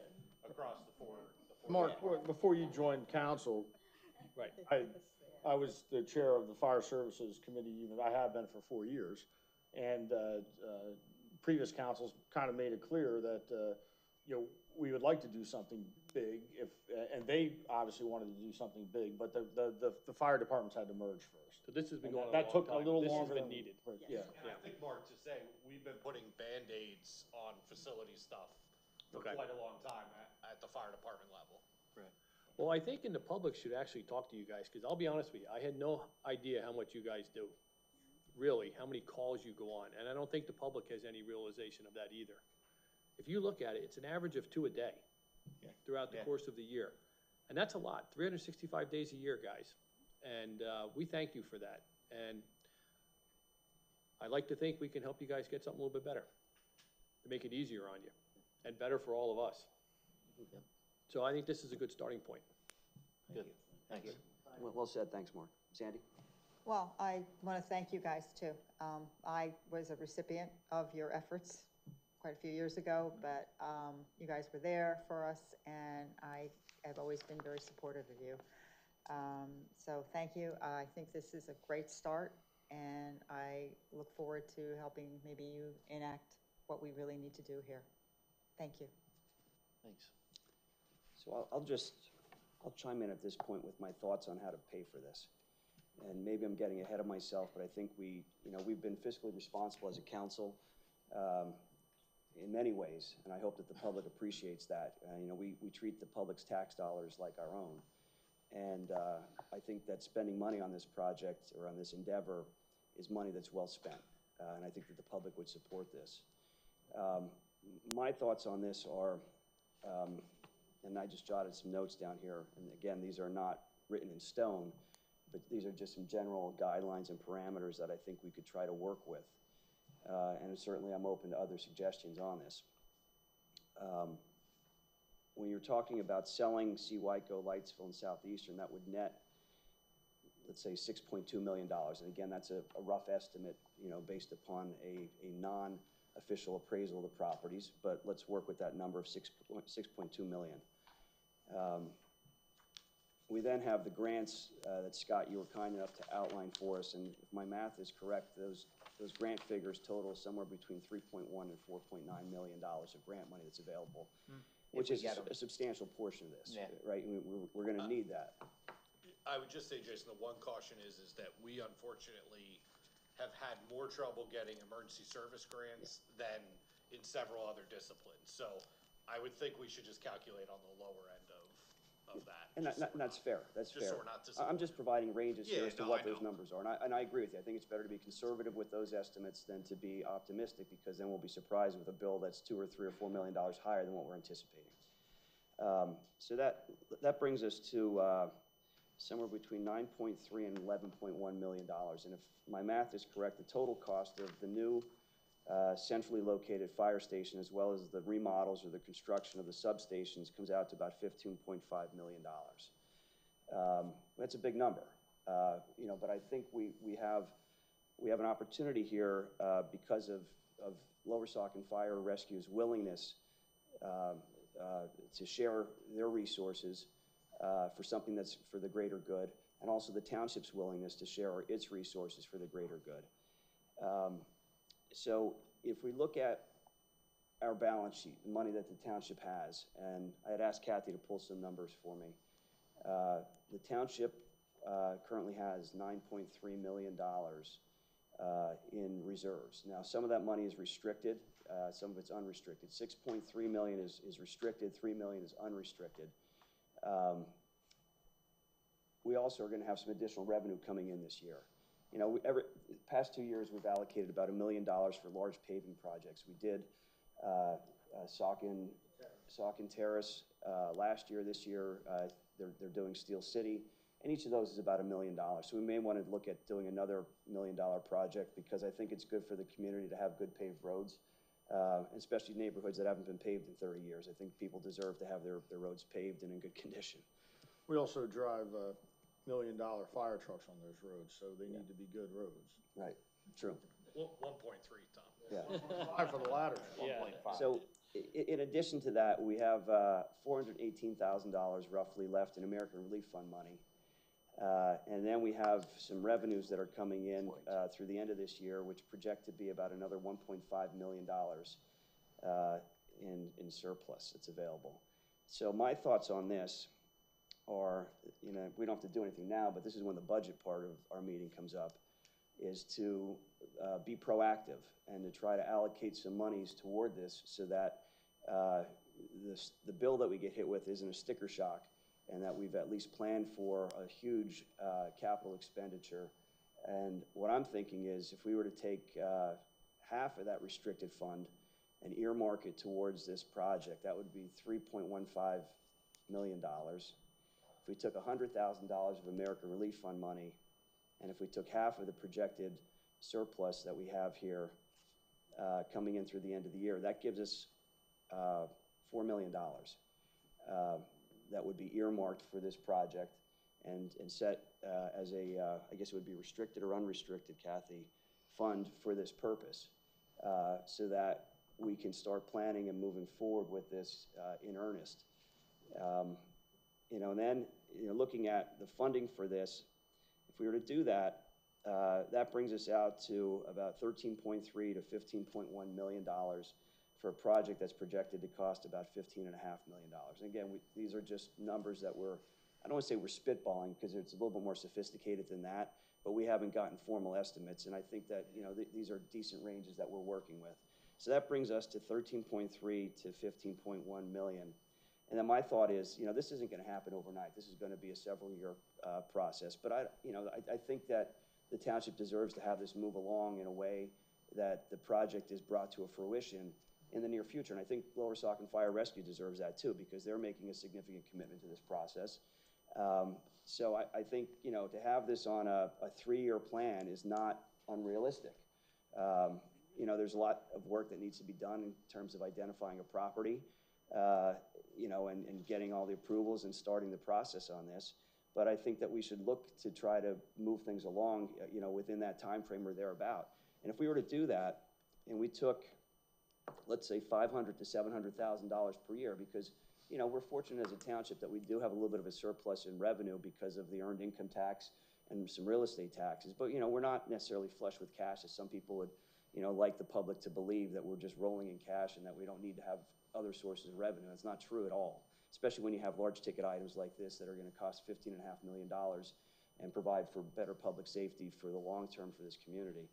Across the four. Mark, before you joined council, Right. I was the chair of the Fire Services Committee, even I have been for 4 years. And previous councils kind of made it clear that, you know, we would like to do something big and they obviously wanted to do something big, but the fire departments had to merge first. So this has been And going on a long time. that took a little This has longer been than- needed. Yeah. And I think, Mark, to say, we've been putting Band-Aids on facility stuff for Okay. quite a long time at the fire department level. Right. Well, I think the public should actually talk to you guys, because I'll be honest with you, I had no idea how much you guys do. Really, how many calls you go on, and I don't think the public has any realization of that either. If you look at it, it's an average of 2 a day throughout the course of the year. And that's a lot, 365 days a year, guys. And we thank you for that. And I'd like to think we can help you guys get something a little bit better, to make it easier on you, and better for all of us. So I think this is a good starting point. Good, thanks. Well said. Thanks, Mark. Sandy? Well, I want to thank you guys too. I was a recipient of your efforts quite a few years ago, but you guys were there for us, and I have always been very supportive of you. So thank you. I think this is a great start, and I look forward to helping maybe you enact what we really need to do here. Thank you. Thanks. So I'll chime in at this point with my thoughts on how to pay for this. And maybe I'm getting ahead of myself, but I think we've been fiscally responsible as a council in many ways, and I hope that the public appreciates that. We treat the public's tax dollars like our own. And I think that spending money on this project or on this endeavor is money that's well spent. And I think that the public would support this. My thoughts on this are, and I just jotted some notes down here, and again, these are not written in stone, but these are just some general guidelines and parameters that I think we could try to work with. And certainly I'm open to other suggestions on this. When you're talking about selling Seawyco, Lightsville, and Southeastern, that would net, let's say, $6.2 million. And again, that's a rough estimate, based upon a non-official appraisal of the properties, but let's work with that number of $6.2 million. We then have the grants that, Scott, you were kind enough to outline for us, and if my math is correct, those grant figures total somewhere between $3.1 and $4.9 million of grant money that's available, which is a substantial portion of this, right? We're going to need that. I would just say, Jason, the one caution is that we unfortunately have had more trouble getting emergency service grants than in several other disciplines. So I would think we should just calculate on the lower end of that. And that's fair, that's Just fair. so we're not I'm just providing ranges here Yeah, as to no, what I those know. numbers are, and I agree with you. I think it's better to be conservative with those estimates than to be optimistic, because then we'll be surprised with a bill that's $2 or $3 or $4 million higher than what we're anticipating. So that brings us to somewhere between 9.3 and 11.1 million dollars. And if my math is correct, the total cost of the new centrally located fire station, as well as the remodels or the construction of the substations, comes out to about $15.5 million. That's a big number, you know, but I think we have an opportunity here because of Lower Saucon Fire Rescue's willingness to share their resources for something that's for the greater good, and also the township's willingness to share its resources for the greater good. So if we look at our balance sheet, the money that the township has, and I had asked Kathy to pull some numbers for me. The township currently has $9.3 million in reserves. Now, some of that money is restricted, some of it's unrestricted. $6.3 million is restricted, $3 million is unrestricted. We also are going to have some additional revenue coming in this year. You know, past 2 years, we've allocated about $1 million for large paving projects. We did Saucon Terrace last year. This year, they're doing Steel City, and each of those is about $1 million. So we may want to look at doing another $1 million project, because I think it's good for the community to have good paved roads, especially neighborhoods that haven't been paved in 30 years. I think people deserve to have their roads paved and in good condition. We also drive $1 million fire trucks on those roads, so they need to be good roads. Right, true. 1.3, Tom. Yeah. 5 for the latter. Yeah. So in addition to that, we have $418,000 roughly left in American Relief Fund money. And then we have some revenues that are coming in through the end of this year, which project to be about another $1.5 million in surplus that's available. So my thoughts on this are, you know, we don't have to do anything now, but this is when the budget part of our meeting comes up, is to be proactive and to try to allocate some monies toward this, so that the bill that we get hit with isn't a sticker shock, and that we've at least planned for a huge capital expenditure. And what I'm thinking is, if we were to take half of that restricted fund and earmark it towards this project, that would be $3.15 million. If we took $100,000 of American Relief Fund money, and if we took half of the projected surplus that we have here coming in through the end of the year, that gives us $4 million that would be earmarked for this project and set as a, I guess it would be restricted or unrestricted, Kathy, fund for this purpose, so that we can start planning and moving forward with this in earnest. You know, and then, you know, looking at the funding for this, if we were to do that, that brings us out to about $13.3 to $15.1 million for a project that's projected to cost about $15.5 million. And again, these are just numbers that I don't want to say we're spitballing, because it's a little bit more sophisticated than that, but we haven't gotten formal estimates, and I think that, you know, these are decent ranges that we're working with. So that brings us to 13.3 to 15.1 million. And then my thought is, you know, this isn't going to happen overnight. This is going to be a several-year process. But I think that the township deserves to have this move along in a way that the project is brought to a fruition in the near future. And I think Lower Saucon Fire Rescue deserves that too, because they're making a significant commitment to this process. So I think, you know, to have this on a 3-year plan is not unrealistic. You know, there's a lot of work that needs to be done in terms of identifying a property, you know, and getting all the approvals and starting the process on this. But I think that we should look to try to move things along, you know, within that time frame or thereabout. And if we were to do that, and we took, let's say, $500,000 to $700,000 per year, because, you know, we're fortunate as a township that we do have a little bit of a surplus in revenue because of the earned income tax and some real estate taxes. But, you know, we're not necessarily flush with cash, as some people would, you know, like the public to believe, that we're just rolling in cash and that we don't need to have other sources of revenue. It's not true at all. especially when you have large ticket items like this that are gonna cost $15.5 million and provide for better public safety for the long term for this community.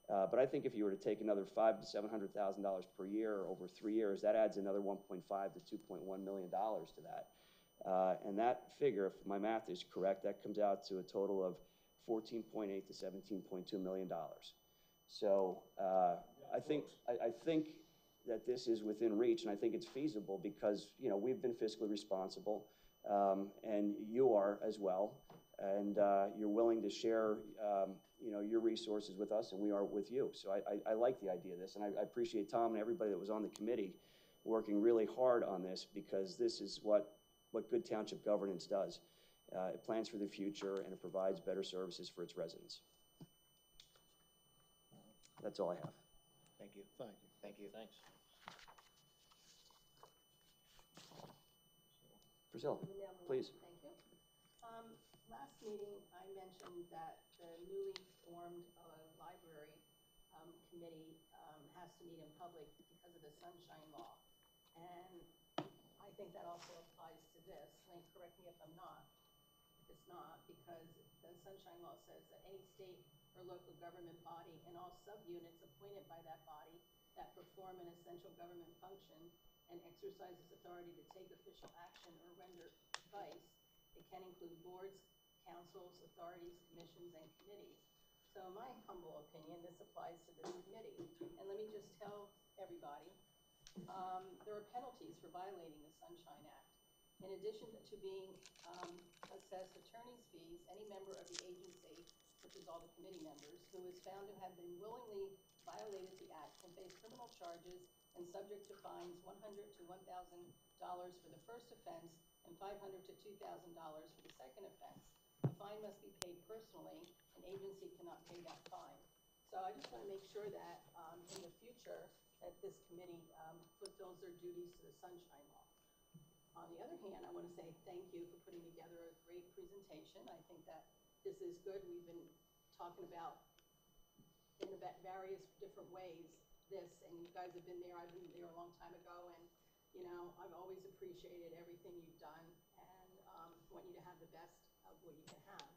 But I think if you were to take another $500,000 to $700,000 per year over 3 years, that adds another $1.5 to $2.1 million to that. And that figure, if my math is correct, that comes out to a total of $14.8 to $17.2 million. So I think that this is within reach, and I think it's feasible because, you know, we've been fiscally responsible, and you are as well, and you're willing to share, you know, your resources with us, and we are with you. So I like the idea of this, and I appreciate Tom and everybody that was on the committee working really hard on this, because this is what good township governance does. It plans for the future, and it provides better services for its residents. That's all I have. Thank you. Thank you. Thank you. Thanks. Priscilla, please. Thank you. Last meeting, I mentioned that the newly formed library committee has to meet in public because of the sunshine law. And I think that also applies to this. Lane, correct me if I'm not. It's not, because the sunshine law says that any state or local government body and all subunits appointed by that body that perform an essential government function and exercises authority to take official action or render advice. It can include boards, councils, authorities, commissions, and committees. So in my humble opinion, this applies to this committee. And let me just tell everybody, there are penalties for violating the Sunshine Act. In addition to being assessed attorney's fees, any member of the agency, which is all the committee members, who is found to have been willingly violated the act can face criminal charges and subject to fines $100 to $1,000 for the first offense and $500 to $2,000 for the second offense. The fine must be paid personally. An agency cannot pay that fine. So I just want to make sure that in the future that this committee fulfills their duties to the Sunshine Law. On the other hand, I want to say thank you for putting together a great presentation. I think that this is good. We've been talking about in various different ways this, and you guys have been there. I've been there a long time ago, and you know, I've always appreciated everything you've done, and want you to have the best of what you can have.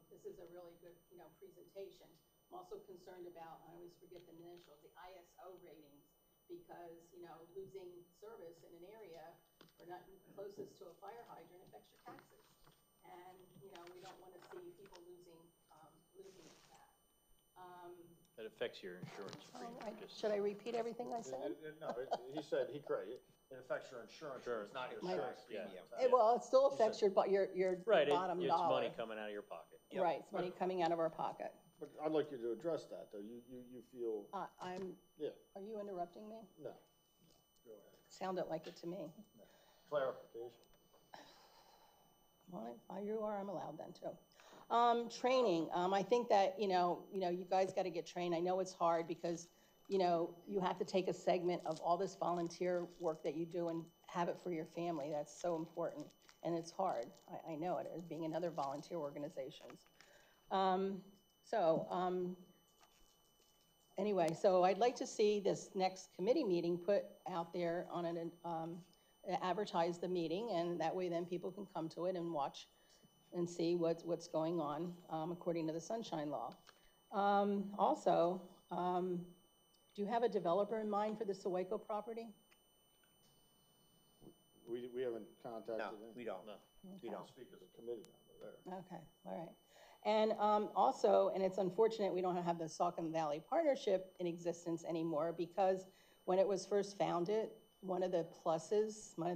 This is a really good, you know, presentation. I'm also concerned about, I always forget the initials, the ISO ratings, because, you know, losing service in an area or not closest to a fire hydrant affects your taxes. And, you know, we don't want to see people losing that. That affects your insurance premium. Should I repeat everything I said? No, he said, it affects your insurance, it's not your tax premium. Well, it still affects your Right, bottom it's dollar. money coming out of your pocket. Right, it's money coming out of our pocket. But I'd like you to address that, though. You feel, yeah, Are you interrupting me? no. Go ahead. Sounded like it to me. Clarification. Well, if you are, I'm allowed then too. Training, I think that, you know, you guys got to get trained. I know it's hard because, you know, you have to take a segment of all this volunteer work that you do and have it for your family. That's so important, and it's hard. I know it, as being in other volunteer organizations. Anyway, so I'd like to see this next committee meeting put out there on an, advertise the meeting, and that way then people can come to it and watch and see what's going on according to the Sunshine Law. Also, do you have a developer in mind for the Saucon property? We haven't contacted him. No, we don't. No. We don't. Speak as a committee member there. Okay, all right. And also, and it's unfortunate we don't have the Saucon Valley Partnership in existence anymore, because when it was first founded, one of the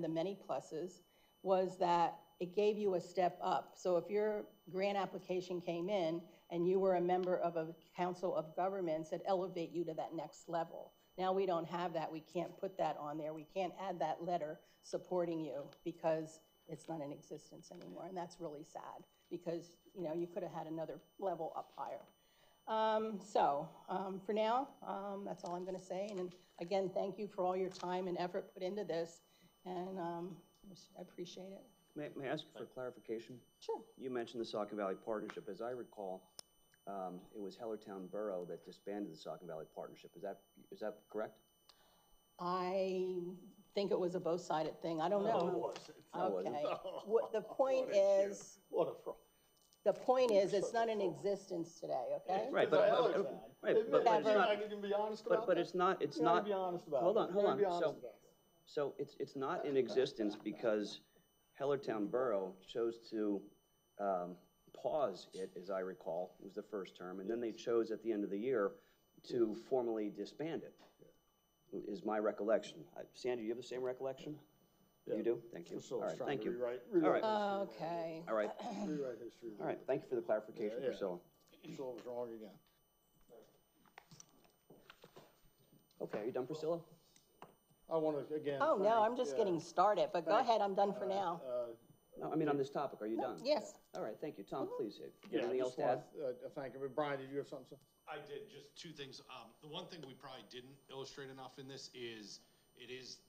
many pluses, was that it gave you a step up. So if your grant application came in and you were a member of a council of governments, it elevate you to that next level. Now we don't have that. We can't put that on there. We can't add that letter supporting you because it's not in existence anymore. And that's really sad, because, you know, you could have had another level up higher. For now, that's all I'm going to say. And again, thank you for all your time and effort put into this. And I appreciate it. May I ask for clarification? Sure. You mentioned the Saucon Valley Partnership. As I recall, it was Hellertown Borough that disbanded the Saucon Valley Partnership. Is that correct? I think it was a both-sided thing, I don't know. Okay, what, the point What is, What a fraud. the point is, it's not in existence today, okay? Right, It's not like that. right, Admit but it. it's You're not, not gonna be honest about that? but it's not, You're not gonna be honest about it. hold on, You're gonna be honest so, about it. so it's not in existence because Hellertown Borough chose to, pause it, as I recall, it was the first term, and then they chose at the end of the year to formally disband it, is my recollection. Sandy, do you have the same recollection? Yeah. You do? Thank you. All Priscilla's right, trying thank to you. rewrite All right. history. Okay. All right, Rewrite history. all right, thank you for the clarification, Yeah, yeah. Priscilla. Priscilla was wrong again. Okay, are you done, Priscilla? I wanna, again. Oh, no, thank, I'm just getting started, but go thank- ahead, I'm done for now. No, I mean, on this topic, are you done? Yes. All right, thank you. Tom, please, Yeah, anything else just to add? want, thank you. But Brian, did you have something to say? I did, just two things. The one thing we probably didn't illustrate enough in this is,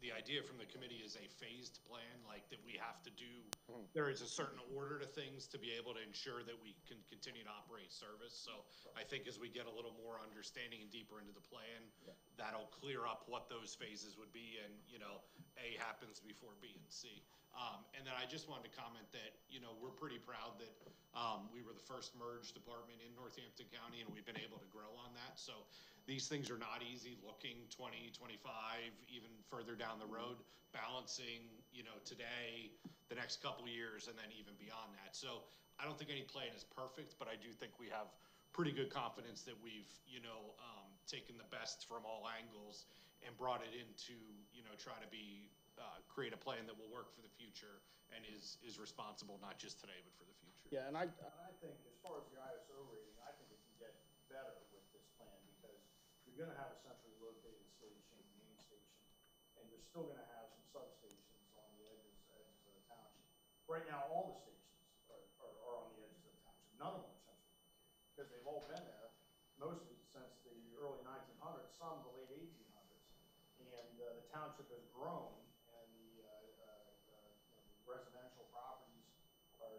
the idea from the committee is a phased plan, like that we have to do, there is a certain order to things to be able to ensure that we can continue to operate service. So I think as we get a little more understanding and deeper into the plan, that'll clear up what those phases would be, and, A happens before B and C. And then I just wanted to comment that, we're pretty proud that we were the first merged department in Northampton County, and we've been able to grow on that. So these things are not easy, looking 20, 25, even further down the road, balancing, today, the next couple years, and then even beyond that. So I don't think any plan is perfect, but I do think we have pretty good confidence that we've, taken the best from all angles and brought it into, try to be, create a plan that will work for the future and is responsible, not just today, but for the future. Yeah, and I think as far as the ISO rating, I think it can get better with this plan because you're gonna have a centrally located station, main station, and you're still gonna have some substations on the edges of the township. Right now, all the stations are on the edges of the township. None of them are centrally located because they've all been there mostly since the early 1900s, some the late 1800s. And the township has grown, and the residential properties have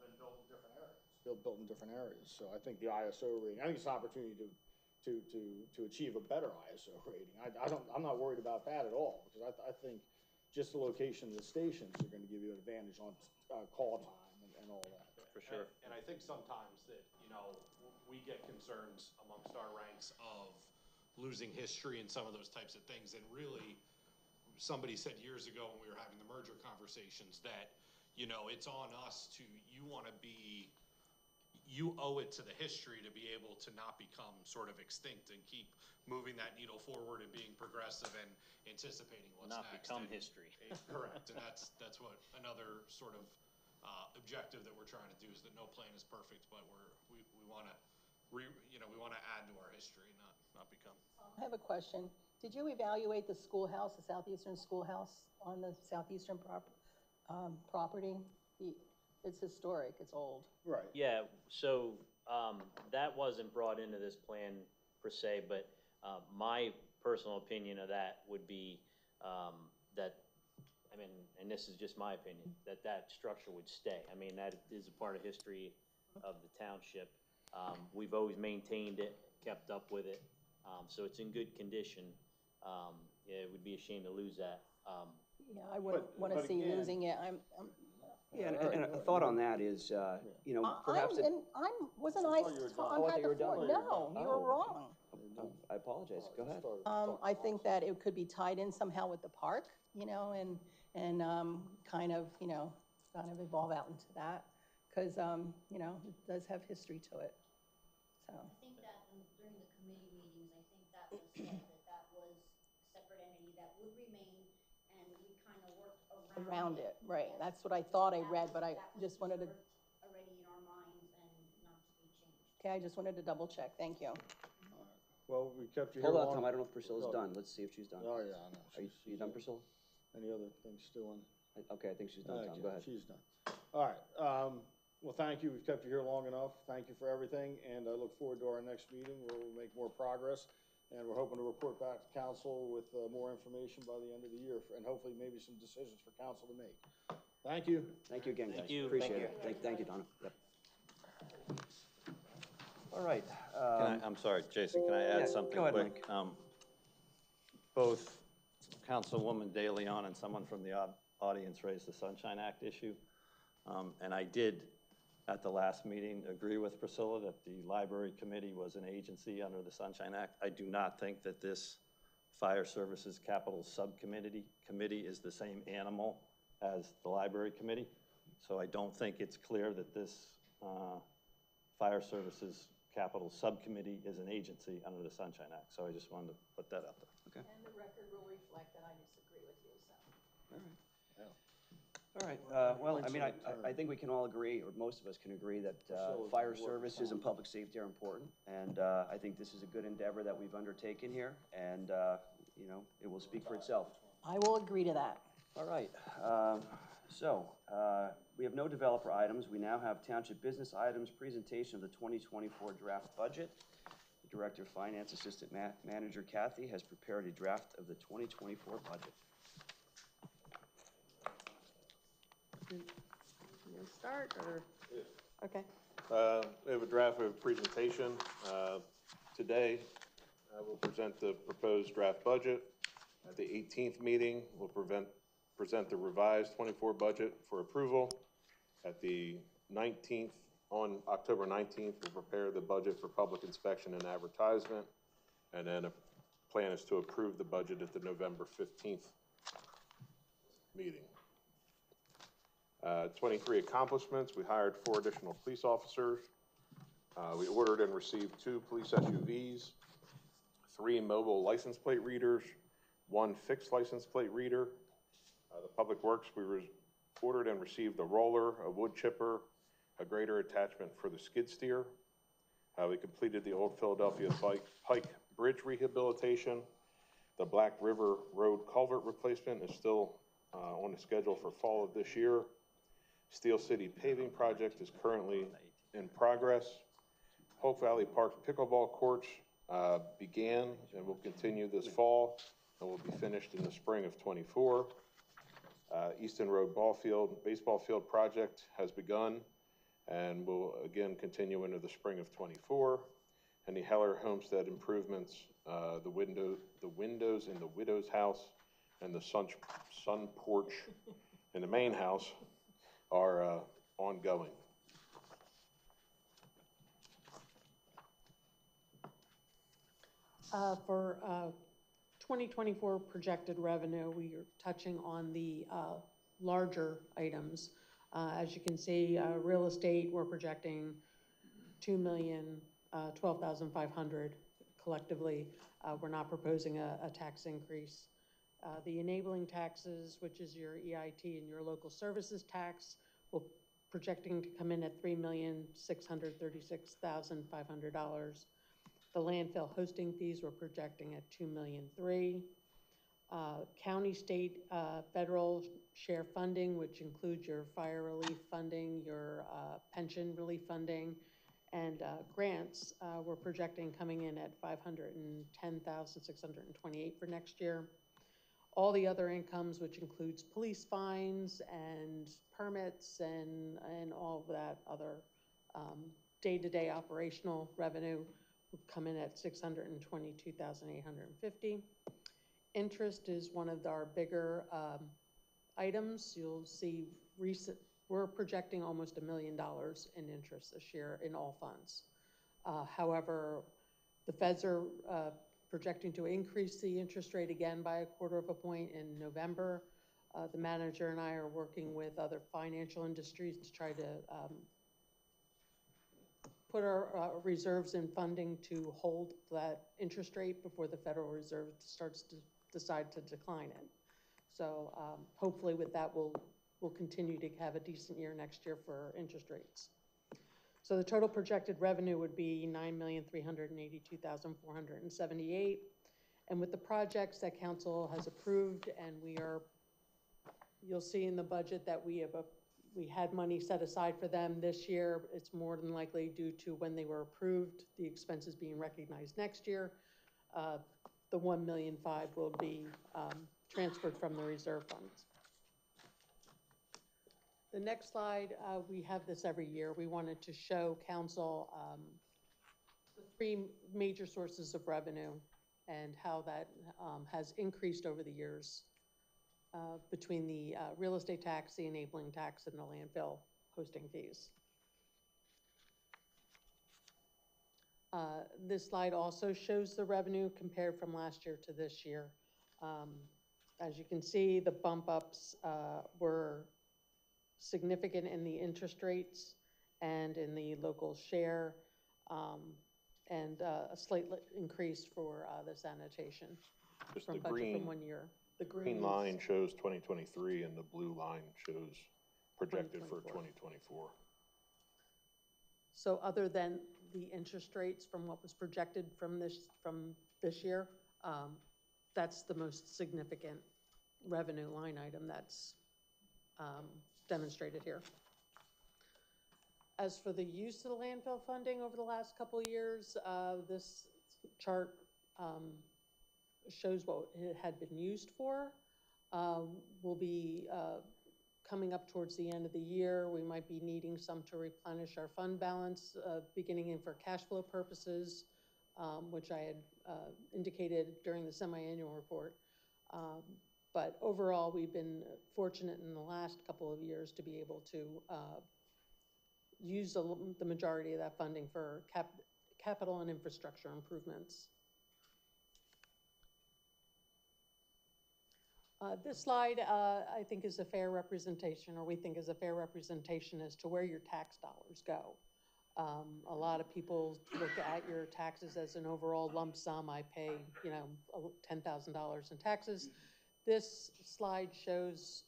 been built in different areas. Built in different areas. So I think the ISO rating, I think it's an opportunity to achieve a better ISO rating. I'm not worried about that at all because I think just the location of the stations are going to give you an advantage on call time and all that. For sure. And I think sometimes that, we get concerns amongst our ranks of losing history and some of those types of things. And really, somebody said years ago when we were having the merger conversations that, it's on us to, you owe it to the history to be able to not become sort of extinct and keep moving that needle forward and being progressive and anticipating what's Not next. become And- history. Correct, and that's what another sort of objective that we're trying to do is that no plan is perfect, but we want to we want to add to our history, not become. I have a question. Did you evaluate the schoolhouse, the southeastern schoolhouse on the southeastern property? It's historic, it's old. Right. Yeah, so, that wasn't brought into this plan per se, but, my personal opinion of that would be, that, and this is just my opinion, that structure would stay. I mean, that is a part of history of the township. We've always maintained it, kept up with it, so it's in good condition. Yeah, it would be a shame to lose that. Yeah, I wouldn't want to but see again- losing it. Yeah, and a thought on that is, perhaps, Wasn't I I, thought you were done. I'm Oh, I at thought you the were done. floor. No, you were Oh. wrong. I apologize, go ahead. I think that it could be tied in somehow with the park, and kind of evolve out into that. Because, it does have history to it, so. I think that during the committee meetings, I think that was said, that was a separate entity that would remain, and we kind of worked Around it, right. Yes. That's what I thought I That read, was- but I that was just wanted to, preserved already in our minds and not to be changed. okay, I just wanted to double check. Thank you. Well, we kept you here Hold on, long. Tom, I don't know if Priscilla's Oh. done. Let's see if she's done. Oh, yeah, I know. Are you done, Priscilla? Any other things still in? Okay, I think she's done, Tom, Okay, go ahead. She's done. All right, well, thank you, we've kept you here long enough, thank you for everything, and I look forward to our next meeting where we'll make more progress, and we're hoping to report back to council with more information by the end of the year, and hopefully maybe some decisions for council to make. Thank you. Thank you again, guys. Thank you. Appreciate it. Thank you, Donna. Yep. All right. I'm sorry, Jason, can I yeah, add something go ahead, quick? Both Councilwoman De Leon and someone from the audience raised the Sunshine Act issue. And I did, at the last meeting, agree with Priscilla that the library committee was an agency under the Sunshine Act. I do not think that this Fire Services Capital Subcommittee is the same animal as the library committee. So I don't think it's clear that this Fire Services Capital Subcommittee is an agency under the Sunshine Act. So I just wanted to put that out there. Okay. And the record will reflect that I disagree with you, so. All right. All right, well, I mean, I think we can all agree, or most of us can agree, that fire services and public safety are important. And I think this is a good endeavor that we've undertaken here, and, you know, it will speak for itself. I will agree to that. All right, we have no developer items. We now have township business items, presentation of the 2024 draft budget. The Director of Finance, Assistant Manager Kathy, has prepared a draft of the 2024 budget. You start, or? Okay. We have a draft of a presentation. Today, we'll present the proposed draft budget. At the 18th meeting, we'll present the revised 24 budget for approval. At the 19th, on October 19th, we'll prepare the budget for public inspection and advertisement. And then a plan is to approve the budget at the November 15th meeting. 23 accomplishments. We hired 4 additional police officers. We ordered and received 2 police SUVs, 3 mobile license plate readers, 1 fixed license plate reader. The Public Works, we ordered and received a roller, a wood chipper, a grader attachment for the skid steer. We completed the old Philadelphia Pike Bridge rehabilitation. The Black River Road culvert replacement is still on the schedule for fall of this year. Steel City paving project is currently in progress. Hope Valley Park's pickleball courts began and will continue this fall and will be finished in the spring of '24. Easton Road baseball field project has begun and will again continue into the spring of '24. And the Heller Homestead improvements, the windows in the widow's house and the sun porch in the main house are ongoing. For 2024 projected revenue, we are touching on the larger items. As you can see, real estate, we're projecting $2,012,500 collectively. We're not proposing a tax increase. The enabling taxes, which is your EIT and your local services tax, we're projecting to come in at $3,636,500. The landfill hosting fees, we're projecting at $2,003,000. County, state, federal share funding, which includes your fire relief funding, your pension relief funding, and grants, we're projecting coming in at $510,628 for next year. All the other incomes, which includes police fines and permits and all of that other day-to-day operational revenue, will come in at $622,850. Interest is one of our bigger items. You'll see we're projecting almost $1 million in interest this year in all funds. However, the feds are projecting to increase the interest rate again by 1/4 point in November. The manager and I are working with other financial industries to try to put our reserves in funding to hold that interest rate before the Federal Reserve starts to decide to decline it. So hopefully with that, we'll continue to have a decent year next year for interest rates. So the total projected revenue would be $9,382,478. And with the projects that council has approved, and you'll see in the budget that we had money set aside for them this year. It's more than likely due to when they were approved, the expenses being recognized next year. The $1.5 million will be transferred from the reserve funds. The next slide, we have this every year. We wanted to show council the 3 major sources of revenue and how that has increased over the years between the real estate tax, the enabling tax, and the landfill hosting fees. This slide also shows the revenue compared from last year to this year. As you can see, the bump ups were significant in the interest rates and in the local share, and a slight increase for the sanitation. Just from the budget green, from 1 year. The green is line shows 2023 and the blue line shows projected for 2024. So other than the interest rates from what was projected from this year, that's the most significant revenue line item that's demonstrated here. As for the use of the landfill funding over the last couple of years, this chart shows what it had been used for. We'll be coming up towards the end of the year. We might be needing some to replenish our fund balance, beginning in for cash flow purposes, which I had indicated during the semi-annual report. But overall, we've been fortunate in the last couple of years to be able to use the majority of that funding for capital and infrastructure improvements. This slide, I think, is a fair representation, or we think is a fair representation as to where your tax dollars go. A lot of people look at your taxes as an overall lump sum. I pay, $10,000 in taxes. This slide shows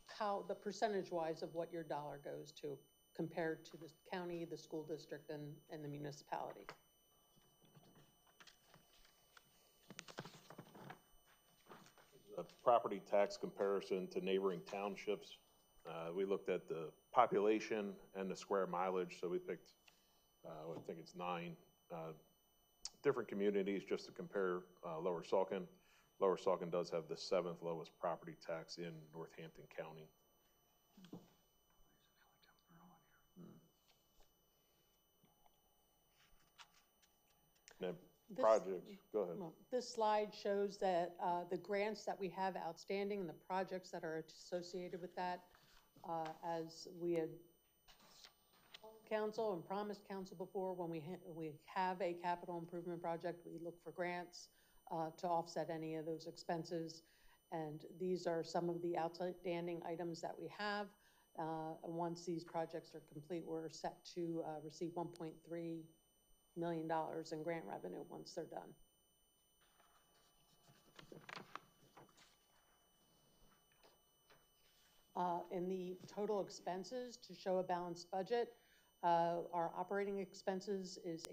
how the percentage-wise of what your dollar goes to compared to the county, the school district, and the municipality. A property tax comparison to neighboring townships. We looked at the population and the square mileage, so we picked, I think it's 9 different communities just to compare Lower Saucon. Lower Saucon does have the 7th lowest property tax in Northampton County. Projects, go ahead. This slide shows that the grants that we have outstanding and the projects that are associated with that. As we had told council and promised council before, when we have a capital improvement project, we look for grants to offset any of those expenses. And these are some of the outstanding items that we have. Once these projects are complete, we're set to receive $1.3 million in grant revenue once they're done. In the total expenses, to show a balanced budget, our operating expenses is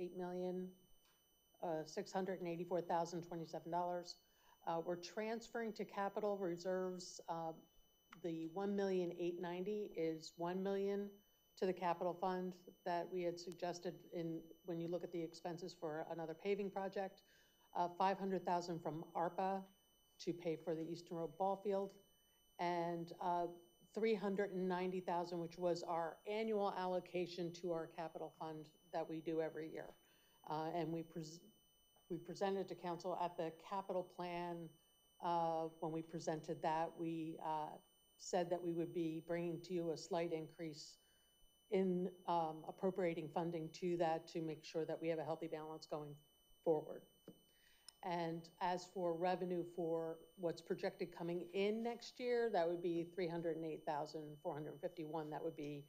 $8,684,027. We're transferring to capital reserves. The $1,890,000 is $1 million to the capital fund that we had suggested when you look at the expenses for another paving project, $500,000 from ARPA to pay for the Eastern Road ball field, and $390,000, which was our annual allocation to our capital fund that we do every year. And we presented to council at the capital plan. When we presented that, we said that we would be bringing to you a slight increase in appropriating funding to that to make sure that we have a healthy balance going forward. And as for revenue for what's projected coming in next year, that would be $308,451. That would be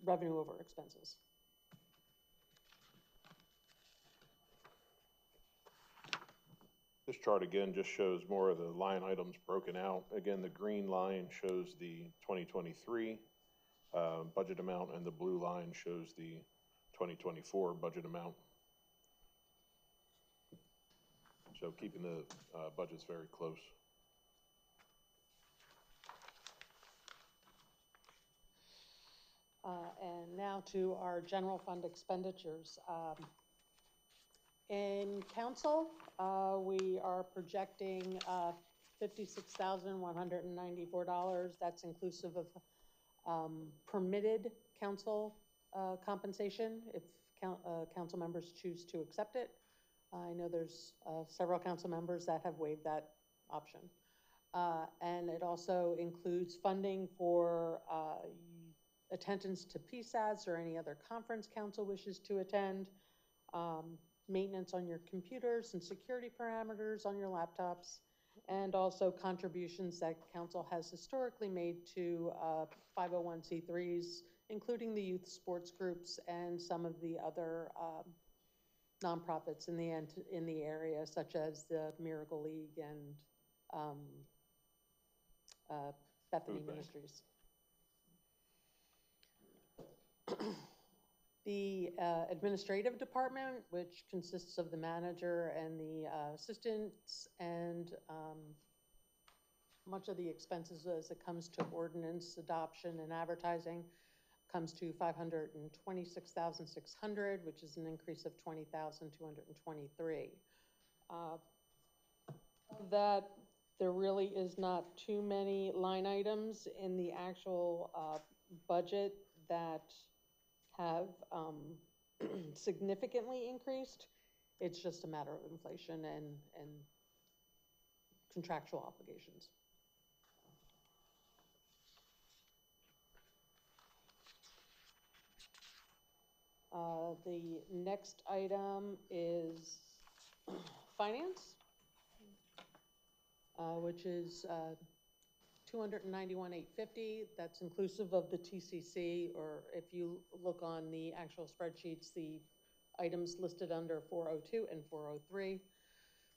revenue over expenses. This chart again just shows more of the line items broken out. Again, the green line shows the 2023 budget amount, and the blue line shows the 2024 budget amount. So keeping the budgets very close. And now to our general fund expenditures. In council, we are projecting $56,194. That's inclusive of permitted council compensation if council members choose to accept it. I know there's several council members that have waived that option. And it also includes funding for attendance to PSATs or any other conference council wishes to attend, maintenance on your computers and security parameters on your laptops, and also contributions that council has historically made to 501c3s, including the youth sports groups and some of the other nonprofits in the area, such as the Miracle League and Bethany Food Bank. Ministries. The administrative department, which consists of the manager and the assistants, and much of the expenses as it comes to ordinance adoption and advertising, comes to $526,600, which is an increase of $20,223. That there really is not too many line items in the actual budget that have significantly increased. It's just a matter of inflation and contractual obligations. The next item is finance, which is $291,850. That's inclusive of the TCC, or if you look on the actual spreadsheets, the items listed under 402 and 403.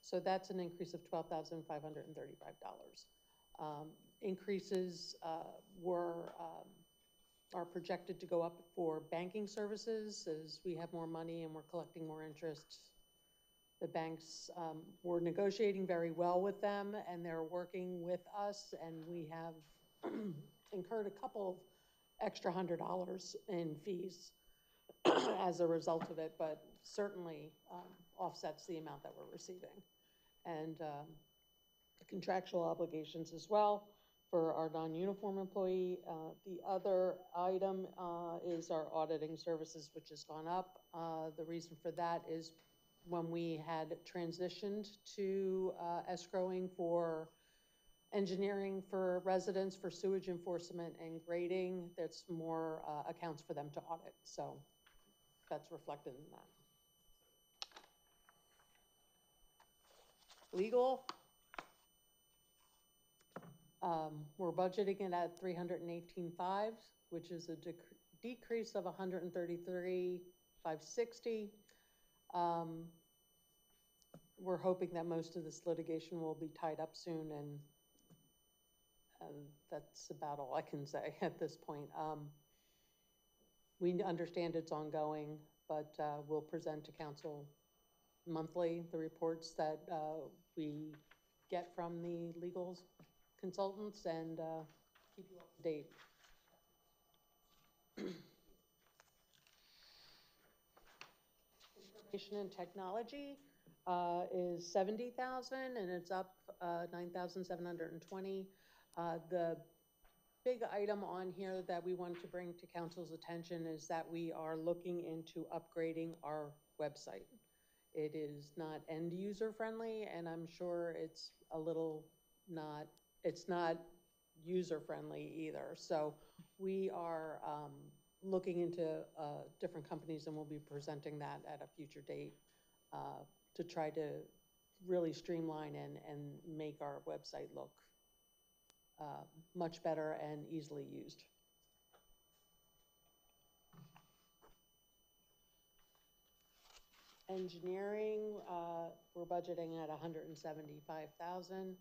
So that's an increase of $12,535. Increases are projected to go up for banking services as we have more money and we're collecting more interest. The banks, we're negotiating very well with them and they're working with us, and we have incurred a couple of extra $100 in fees as a result of it, but certainly offsets the amount that we're receiving. And contractual obligations as well for our non-uniform employee. The other item is our auditing services, which has gone up. The reason for that is when we had transitioned to escrowing for engineering for residents, for sewage enforcement and grading, that's more accounts for them to audit. So that's reflected in that. Legal, we're budgeting it at $318,500, which is a decrease of $133,560. We're hoping that most of this litigation will be tied up soon, and that's about all I can say at this point. We understand it's ongoing, but we'll present to council monthly the reports that we get from the legal consultants, and keep you up to date. Information and technology is $70,000, and it's up $9,720. The big item on here that we wanted to bring to council's attention is that we are looking into upgrading our website. It is not end user friendly, and I'm sure it's a little it's not user friendly either. So we are looking into different companies, and we'll be presenting that at a future date to try to really streamline and make our website look much better and easily used. Engineering, we're budgeting at $175,000.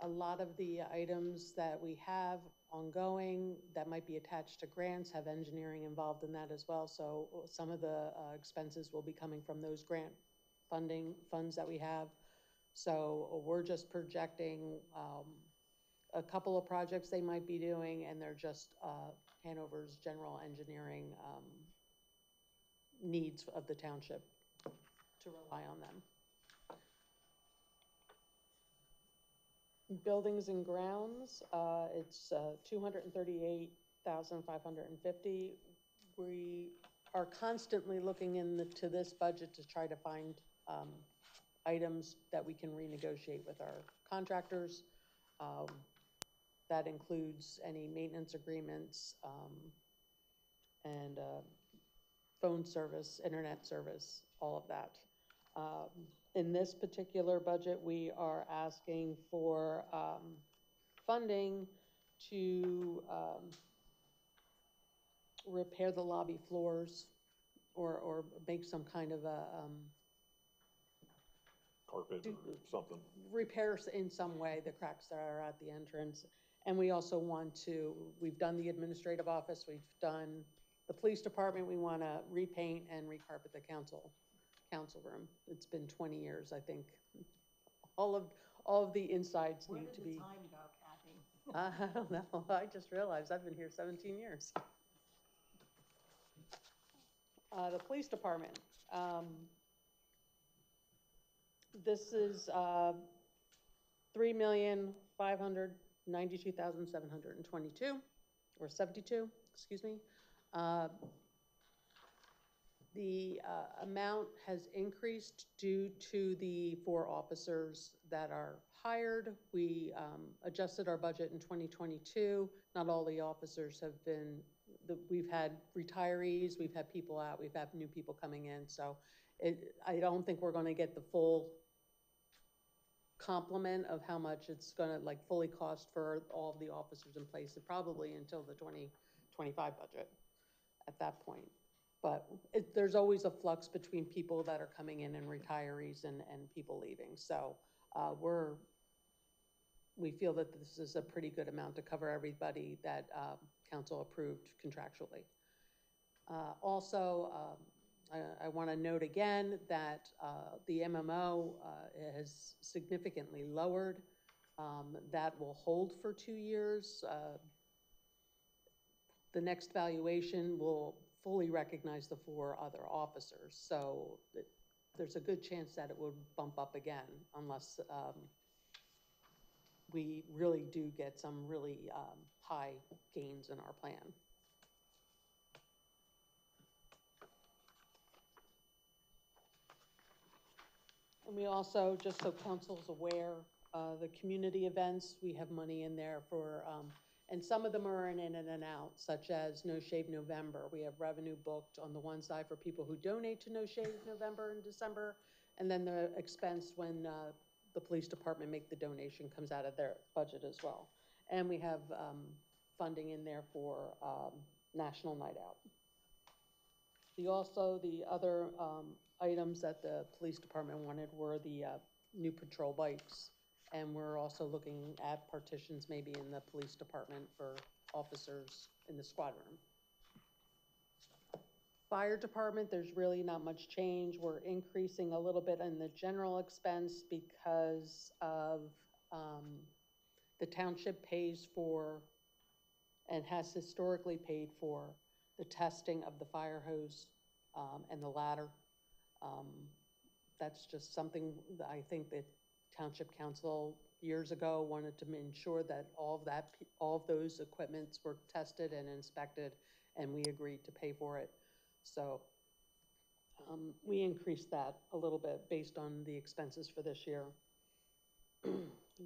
A lot of the items that we have ongoing that might be attached to grants have engineering involved in that as well. So some of the expenses will be coming from those grant funds that we have. So we're just projecting a couple of projects they might be doing, and they're just Hanover's general engineering needs of the township to rely on them. Buildings and grounds, it's $238,550. are constantly looking into this budget to try to find items that we can renegotiate with our contractors. That includes any maintenance agreements and phone service, internet service, all of that. In this particular budget, we are asking for funding to repair the lobby floors or make some kind of a Carpet or something. repairs in some way, the cracks that are at the entrance. And we also want to, we've done the administrative office, we've done the police department, we want to repaint and recarpet the council room. It's been 20 years, I think. All of the insides need to be. Where did the time go, Kathy? I don't know, I just realized I've been here 17 years. The police department. This is $3,592,722, or 72, excuse me. The amount has increased due to the 4 officers that are hired. We adjusted our budget in 2022. Not all the officers have been, we've had retirees, we've had people out, we've had new people coming in. So I don't think we're going to get the full complement of how much it's going to like fully cost for all of the officers in place, and probably until the 2025 budget at that point. But there's always a flux between people that are coming in and retirees and people leaving. So we feel that this is a pretty good amount to cover everybody that council approved contractually. Also, I want to note again that the MMO has significantly lowered. That will hold for 2 years. The next valuation will fully recognize the 4 other officers. So there's a good chance that it will bump up again unless we really do get some really high gains in our plan. And we also, just so council's aware, the community events, we have money in there for, and some of them are in and out, such as No Shave November. We have revenue booked on the one side for people who donate to No Shave November and December, and then the expense when the police department make the donation comes out of their budget as well. And we have funding in there for National Night Out. The other items that the police department wanted were the new patrol bikes. And we're also looking at partitions maybe in the police department for officers in the squad room. Fire department, there's really not much change. We're increasing a little bit in the general expense because of the township pays for and has historically paid for the testing of the fire hose and the ladder. That's just something that I think that Township Council years ago wanted to ensure that all of those equipments were tested and inspected, and we agreed to pay for it. So we increased that a little bit based on the expenses for this year.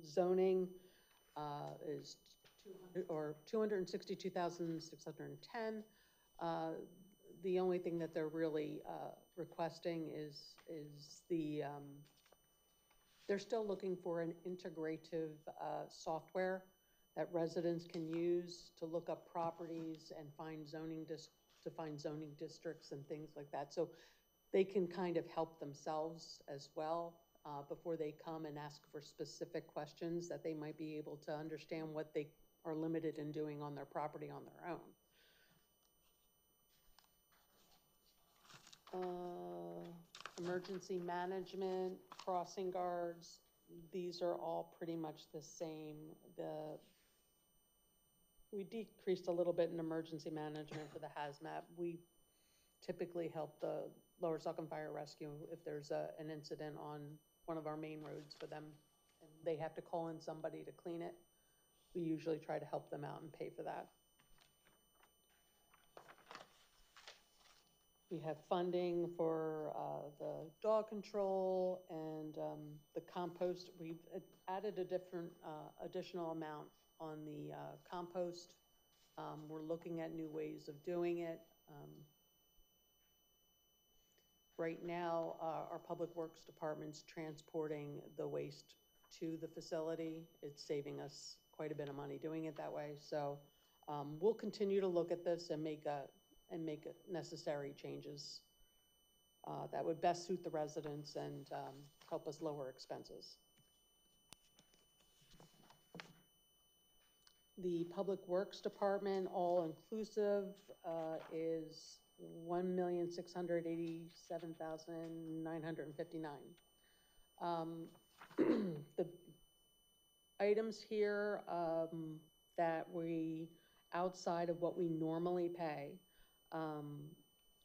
Zoning is $262,610. The only thing that they're really requesting is the they're still looking for an integrative software that residents can use to look up properties and find zoning districts and things like that. So they can kind of help themselves as well before they come and ask for specific questions, that they might be able to understand what they are limited in doing on their property on their own. Emergency management, crossing guards, these are all pretty much the same. We decreased a little bit in emergency management for the hazmat. We typically help the Lower Saucon Fire Rescue if there's an incident on one of our main roads for them, and they have to call in somebody to clean it. We usually try to help them out and pay for that. We have funding for the dog control and the compost. We've added a additional amount on the compost. We're looking at new ways of doing it. Right now, our Public Works Department's transporting the waste to the facility. It's saving us quite a bit of money doing it that way. So we'll continue to look at this and make necessary changes that would best suit the residents and help us lower expenses. The Public Works Department, all inclusive, is $1,687,959. The items here that we, outside of what we normally pay,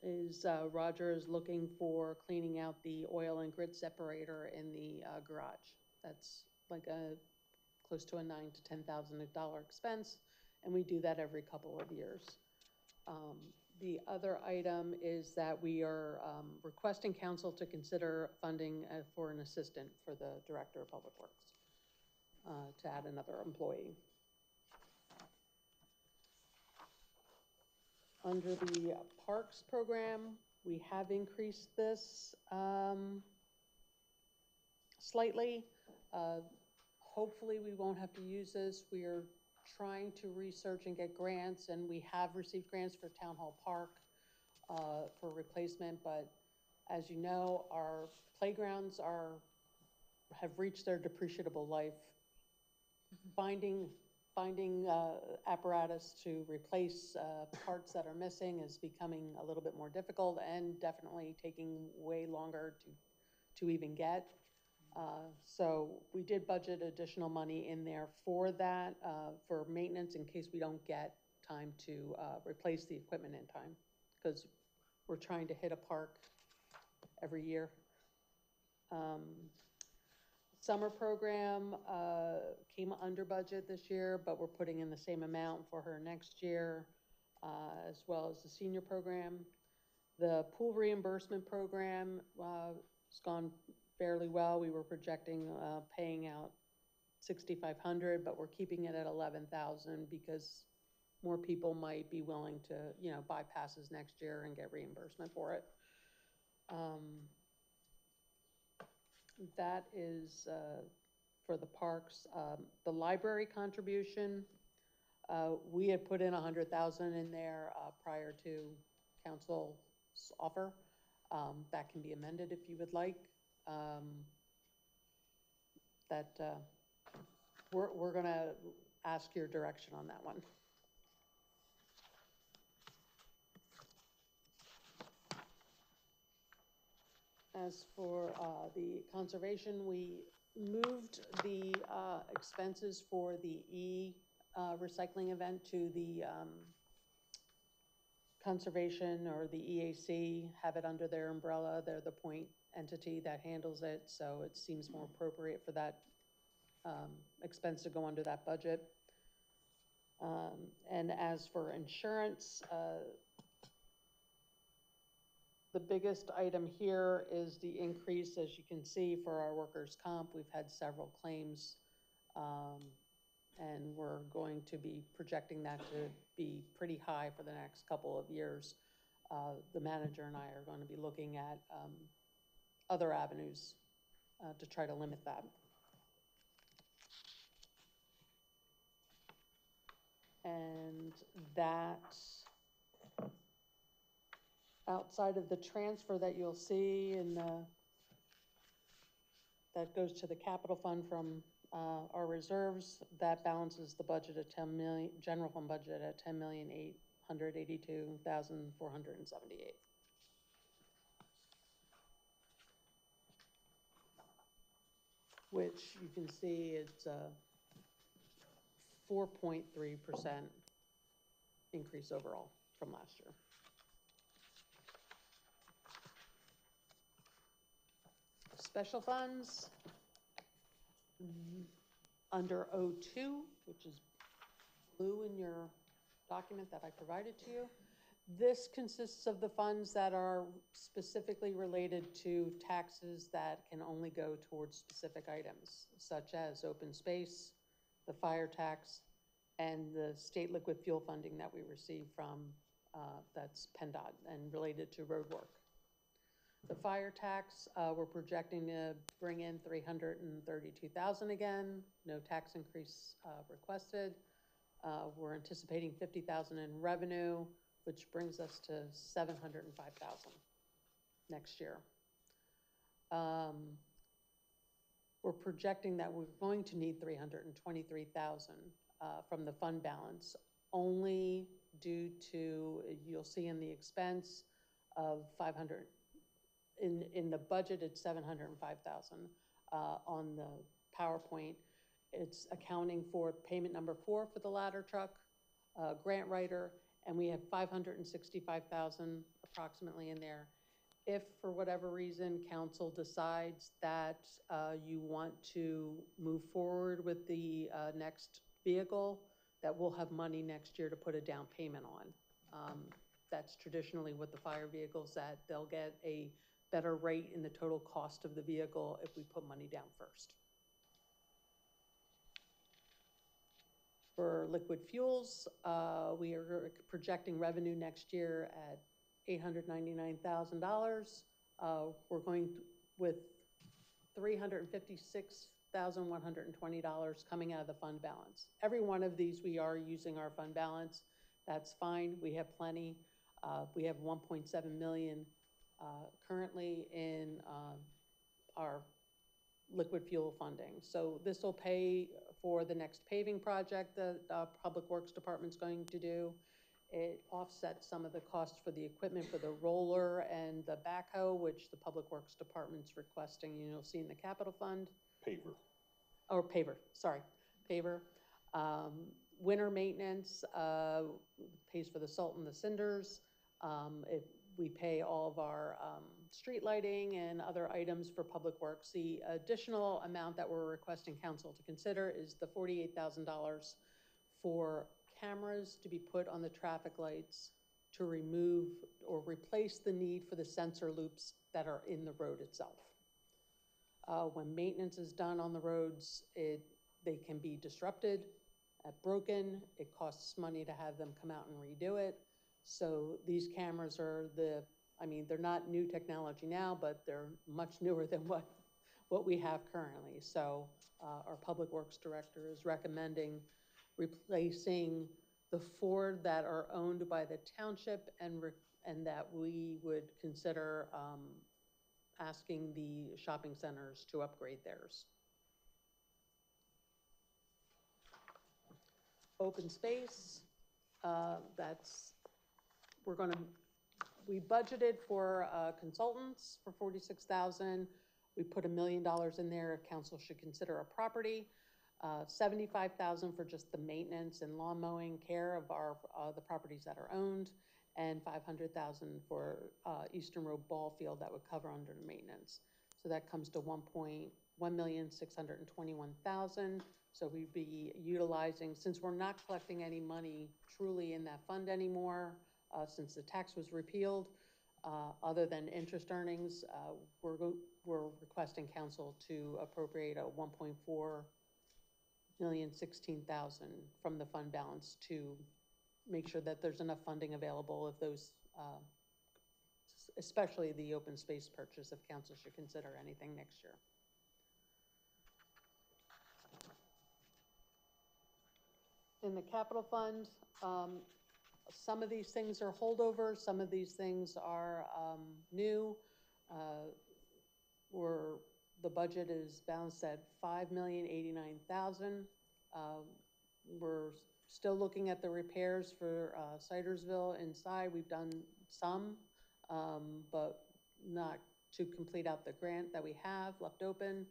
is Roger is looking for cleaning out the oil and grit separator in the garage. That's like close to a $9,000 to $10,000 expense, and we do that every couple of years. The other item is that we are requesting council to consider funding for an assistant for the Director of Public Works, to add another employee. Under the Parks program, we have increased this slightly. Hopefully we won't have to use this. We are trying to research and get grants, and we have received grants for Town Hall Park for replacement, but as you know, our playgrounds have reached their depreciable life. Finding apparatus to replace parts that are missing is becoming a little bit more difficult and definitely taking way longer to even get. So we did budget additional money in there for that, for maintenance in case we don't get time to replace the equipment in time, because we're trying to hit a park every year. Summer program came under budget this year, but we're putting in the same amount for her next year, as well as the senior program. The pool reimbursement program has gone fairly well. We were projecting paying out $6,500, but we're keeping it at $11,000 because more people might be willing to, buy passes next year and get reimbursement for it. That is for the parks. The library contribution, we had put in $100,000 in there prior to council's offer. That can be amended if you would like. We're going to ask your direction on that one. As for the conservation, we moved the expenses for the recycling event to the conservation or the EAC, have it under their umbrella. They're the point entity that handles it, so it seems more appropriate for that expense to go under that budget. And as for insurance, the biggest item here is the increase, as you can see, for our workers' comp. We've had several claims, and we're going to be projecting that to be pretty high for the next couple of years. The manager and I are going to be looking at other avenues to try to limit that. And that, outside of the transfer that you'll see in that goes to the capital fund from our reserves, that balances the budget at 10 million, general fund budget at $10,882,478. Which you can see it's a 4.3% increase overall from last year. Special funds, under O2, which is blue in your document that I provided to you, This consists of the funds that are specifically related to taxes that can only go towards specific items, such as open space, the fire tax, and the state liquid fuel funding that we receive from, that's PennDOT and related to road work. The fire tax, we're projecting to bring in $332,000 again, no tax increase requested. We're anticipating $50,000 in revenue, which brings us to $705,000 next year. We're projecting that we're going to need $323,000 from the fund balance, only due to, you'll see in the expense of 500, in the budget it's 705,000. On the PowerPoint, it's accounting for payment number 4 for the ladder truck, grant writer, and we have 565,000 approximately in there. If for whatever reason council decides that you want to move forward with the next vehicle, that we'll have money next year to put a down payment on. That's traditionally what the fire vehicles, that they'll get a better rate in the total cost of the vehicle if we put money down first. For liquid fuels, we are projecting revenue next year at $899,000. We're going with $356,120 coming out of the fund balance. Every one of these we are using our fund balance. That's fine. We have plenty. We have 1.7 million currently in our liquid fuel funding. So this will pay for the next paving project that Public Works Department's going to do. It offsets some of the costs for the equipment for the roller and the backhoe, which the Public Works Department's requesting, you'll see in the capital fund. Paver. Or paver, sorry, paver. Winter maintenance pays for the salt and the cinders. We pay all of our street lighting and other items for Public Works. The additional amount that we're requesting council to consider is the $48,000 for cameras to be put on the traffic lights to remove or replace the need for the sensor loops that are in the road itself. When maintenance is done on the roads, they can be disrupted, broken. It costs money to have them come out and redo it. So these cameras are they're not new technology now, but they're much newer than what we have currently. So our Public Works Director is recommending replacing the 4 that are owned by the township and that we would consider asking the shopping centers to upgrade theirs. Open space, we budgeted for consultants for $46,000. We put $1 million in there. Council should consider a property. $75,000 for just the maintenance and lawn mowing care of the properties that are owned, and $500,000 for Eastern Road ball field that would cover under the maintenance. So that comes to $1,621,000. So we'd be utilizing, since we're not collecting any money truly in that fund anymore, since the tax was repealed, other than interest earnings, we're requesting council to appropriate a $1,416,000 from the fund balance to make sure that there's enough funding available if those, especially the open space purchase, if council should consider anything next year. In the capital fund, some of these things are holdovers, some of these things are new. The budget is balanced at $5,089,000. We're still looking at the repairs for Sidersville inside. We've done some, but not to complete out the grant that we have left open.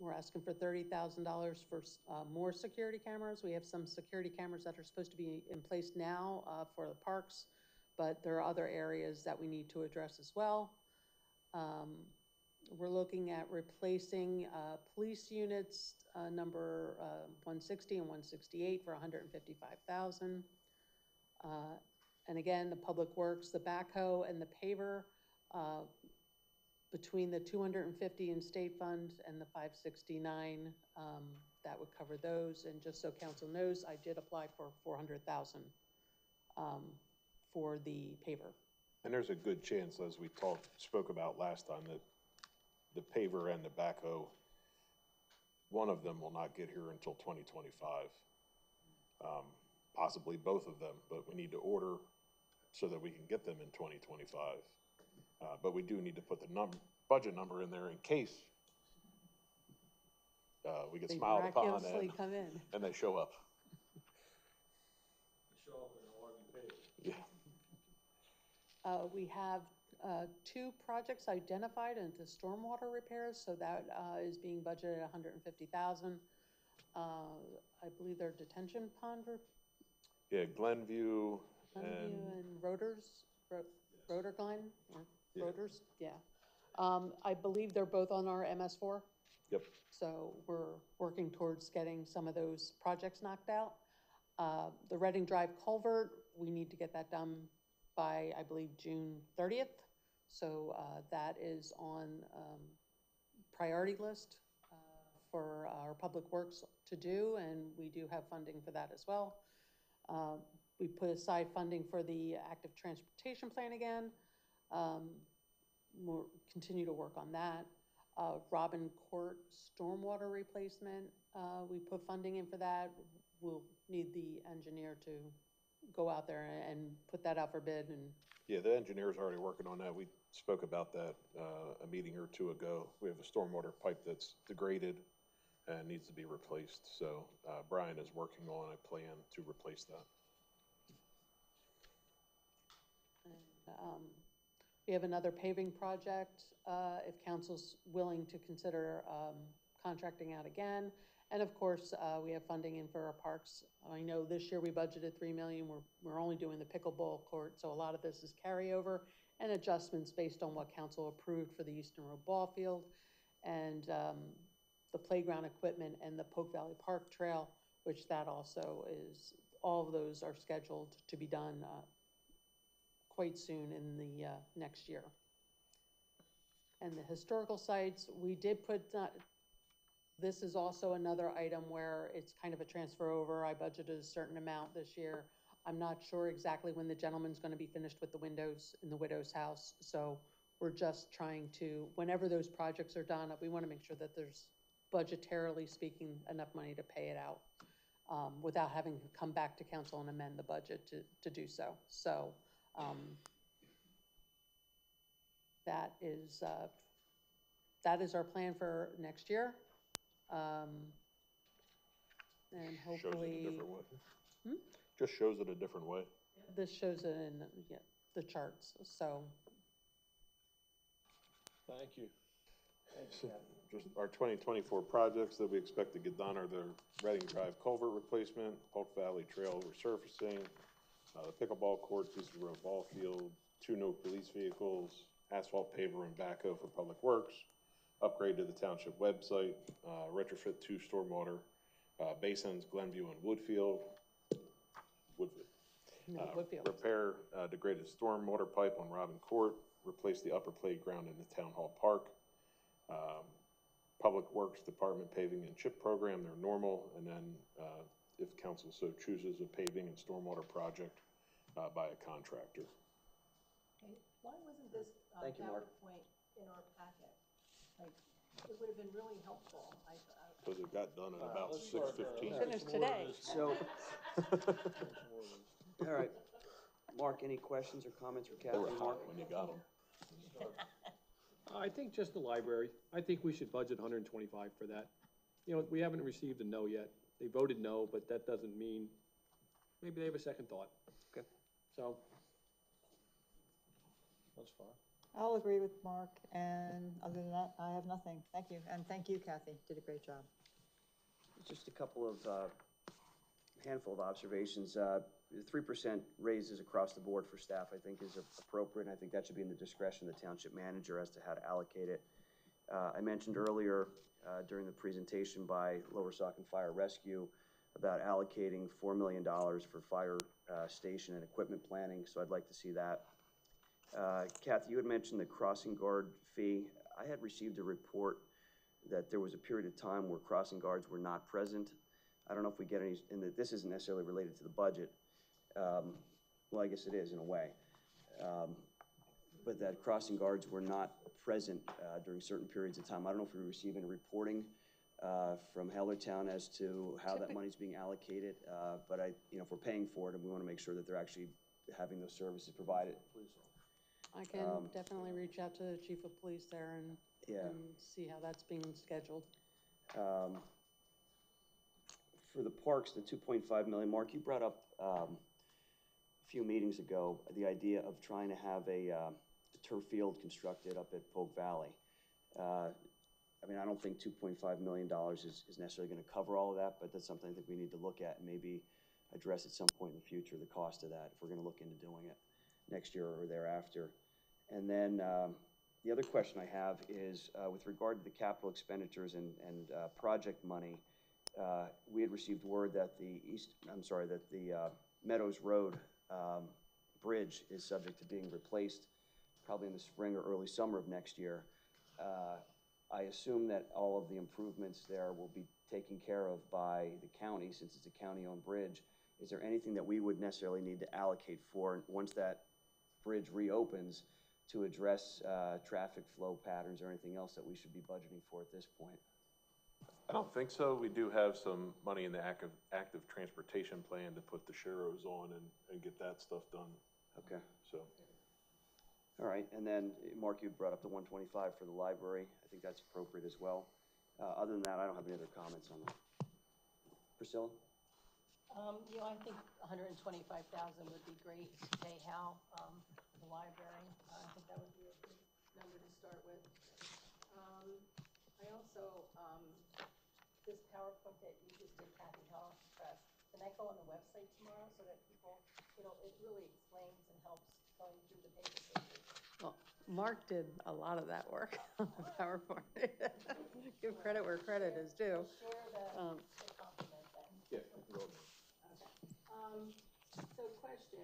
We're asking for $30,000 for more security cameras. We have some security cameras that are supposed to be in place now for the parks, but there are other areas that we need to address as well. We're looking at replacing police units number 160 and 168 for $155,000. And again, the Public Works, the backhoe and the paver, between the 250 in state fund and the 569, that would cover those. And just so council knows, I did apply for 400,000 for the paver. And there's a good chance, as we spoke about last time, that the paver and the backhoe, one of them will not get here until 2025. Possibly both of them, but we need to order so that we can get them in 2025. But we do need to put the budget number in there in case we get They smiled upon miraculously come in. and they show up. Yeah. We have 2 projects identified into stormwater repairs, so that is being budgeted at 150,000. I believe they're detention pond Yeah, Glenview and and Rotors, Rotor Glen, or Yeah. Rotors, yeah. I believe they're both on our MS4. Yep. So we're working towards getting some of those projects knocked out. The Reading Drive culvert, we need to get that done by, I believe, June 30th. So that is on priority list for our Public Works to do, and we do have funding for that as well. We put aside funding for the active transportation plan again. We'll continue to work on that. Robin Court stormwater replacement, we put funding in for that. We'll need the engineer to go out there and put that out for bid. And yeah, the engineer's already working on that. We spoke about that a meeting or two ago. We have a stormwater pipe that's degraded and needs to be replaced. So Brian is working on a plan to replace that. We have another paving project, if council's willing to consider contracting out again. And of course, we have funding in for our parks. I know this year we budgeted $3 million. We're only doing the pickleball court, so a lot of this is carryover and adjustments based on what council approved for the Eastern Road Ball Field and the playground equipment and the Polk Valley Park Trail, which that also is, all of those are scheduled to be done quite soon in the next year. And the historical sites, we did put, this is also another item where it's kind of a transfer over. I budgeted a certain amount this year. I'm not sure exactly when the gentleman's going to be finished with the windows in the widow's house. So we're just trying to, whenever those projects are done, we want to make sure that there's, budgetarily speaking, enough money to pay it out without having to come back to council and amend the budget to do so. So that is our plan for next year. And hopefully. Shows it a different way. Just shows it a different way. This shows it in the charts, so. Thank you. Just our 2024 projects that we expect to get done are the Reading Drive culvert replacement, Polk Valley Trail resurfacing, the pickleball court, Eastern Road Ball Field, 2 new police vehicles, asphalt paver and backhoe for Public Works, upgrade to the township website, retrofit 2 stormwater basins, Glenview and Woodfield. Woodfield. Repair degraded stormwater pipe on Robin Court, replace the upper playground in the Town Hall Park. Public Works Department paving and chip program, they're normal, and then if council so chooses, a paving and stormwater project by a contractor. Okay, why wasn't this Thank you, Mark. PowerPoint in our packet? Like, it would have been really helpful. Because it got done at about 6:15. Finished today. So, all right. Mark, any questions or comments for They Kathy? were Mark? hot when you got them. I think just the library. I think we should budget 125 for that. You know, we haven't received a no yet. They voted no, but that doesn't mean, maybe they have a second thought. Okay. So. That's fine. I'll agree with Mark, and other than that, I have nothing. Thank you, and thank you, Kathy, did a great job. Just a couple of, handful of observations. The 3% raises across the board for staff, I think, is appropriate, and I think that should be in the discretion of the township manager as to how to allocate it. I mentioned earlier during the presentation by Lower Saucon Fire Rescue, about allocating $4 million for fire station and equipment planning, so I'd like to see that. Kathy, you had mentioned the crossing guard fee. I had received a report that there was a period of time where crossing guards were not present. I don't know if we get any, and this isn't necessarily related to the budget. Well, I guess it is in a way. But that crossing guards were not present during certain periods of time. I don't know if we received any reporting from Hellertown as to how that money's being allocated, but if we're paying for it, and we want to make sure that they're actually having those services provided. I can definitely reach out to the chief of police there and see how that's being scheduled. For the parks, the 2.5 million, Mark, you brought up a few meetings ago the idea of trying to have a turf field constructed up at Pope Valley. I mean, I don't think $2.5 million is necessarily going to cover all of that, but that's something that we need to look at and maybe address at some point in the future, the cost of that, if we're going to look into doing it next year or thereafter. And then the other question I have is with regard to the capital expenditures and project money, we had received word that the Meadows Road bridge is subject to being replaced probably in the spring or early summer of next year. I assume that all of the improvements there will be taken care of by the county since it's a county-owned bridge. Is there anything that we would necessarily need to allocate for once that bridge reopens to address traffic flow patterns or anything else that we should be budgeting for at this point? I don't think so. We do have some money in the active transportation plan to put the Sharrows on and get that stuff done. Okay. So. All right, and then Mark, you brought up the 125 for the library. I think that's appropriate as well. Other than that, I don't have any other comments on that. Priscilla? I think 125,000 would be great to pay Hal for the library. I think that would be a good number to start with. I also, this PowerPoint that you just did, Kathy, how press, can that go on the website tomorrow so that people, it really explains and helps going through the paper. Well, Mark did a lot of that work on the PowerPoint. Give credit where credit is due. Share the compliment then. Yeah. Okay. So question,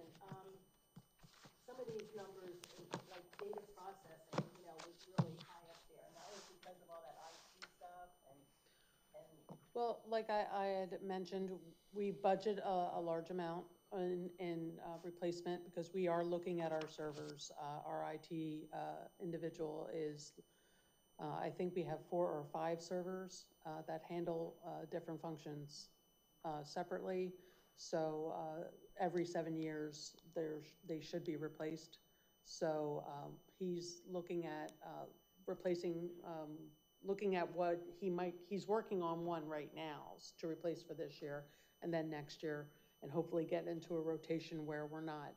some of these numbers, like data processing, was really high up there, and that was because of all that IT stuff and. Well, like I had mentioned, we budget a large amount in replacement because we are looking at our servers. Our IT individual is, I think we have 4 or 5 servers that handle different functions separately. So every 7 years, they should be replaced. So he's looking at replacing, looking at what he's working on one right now to replace for this year and then next year, and hopefully get into a rotation where we're not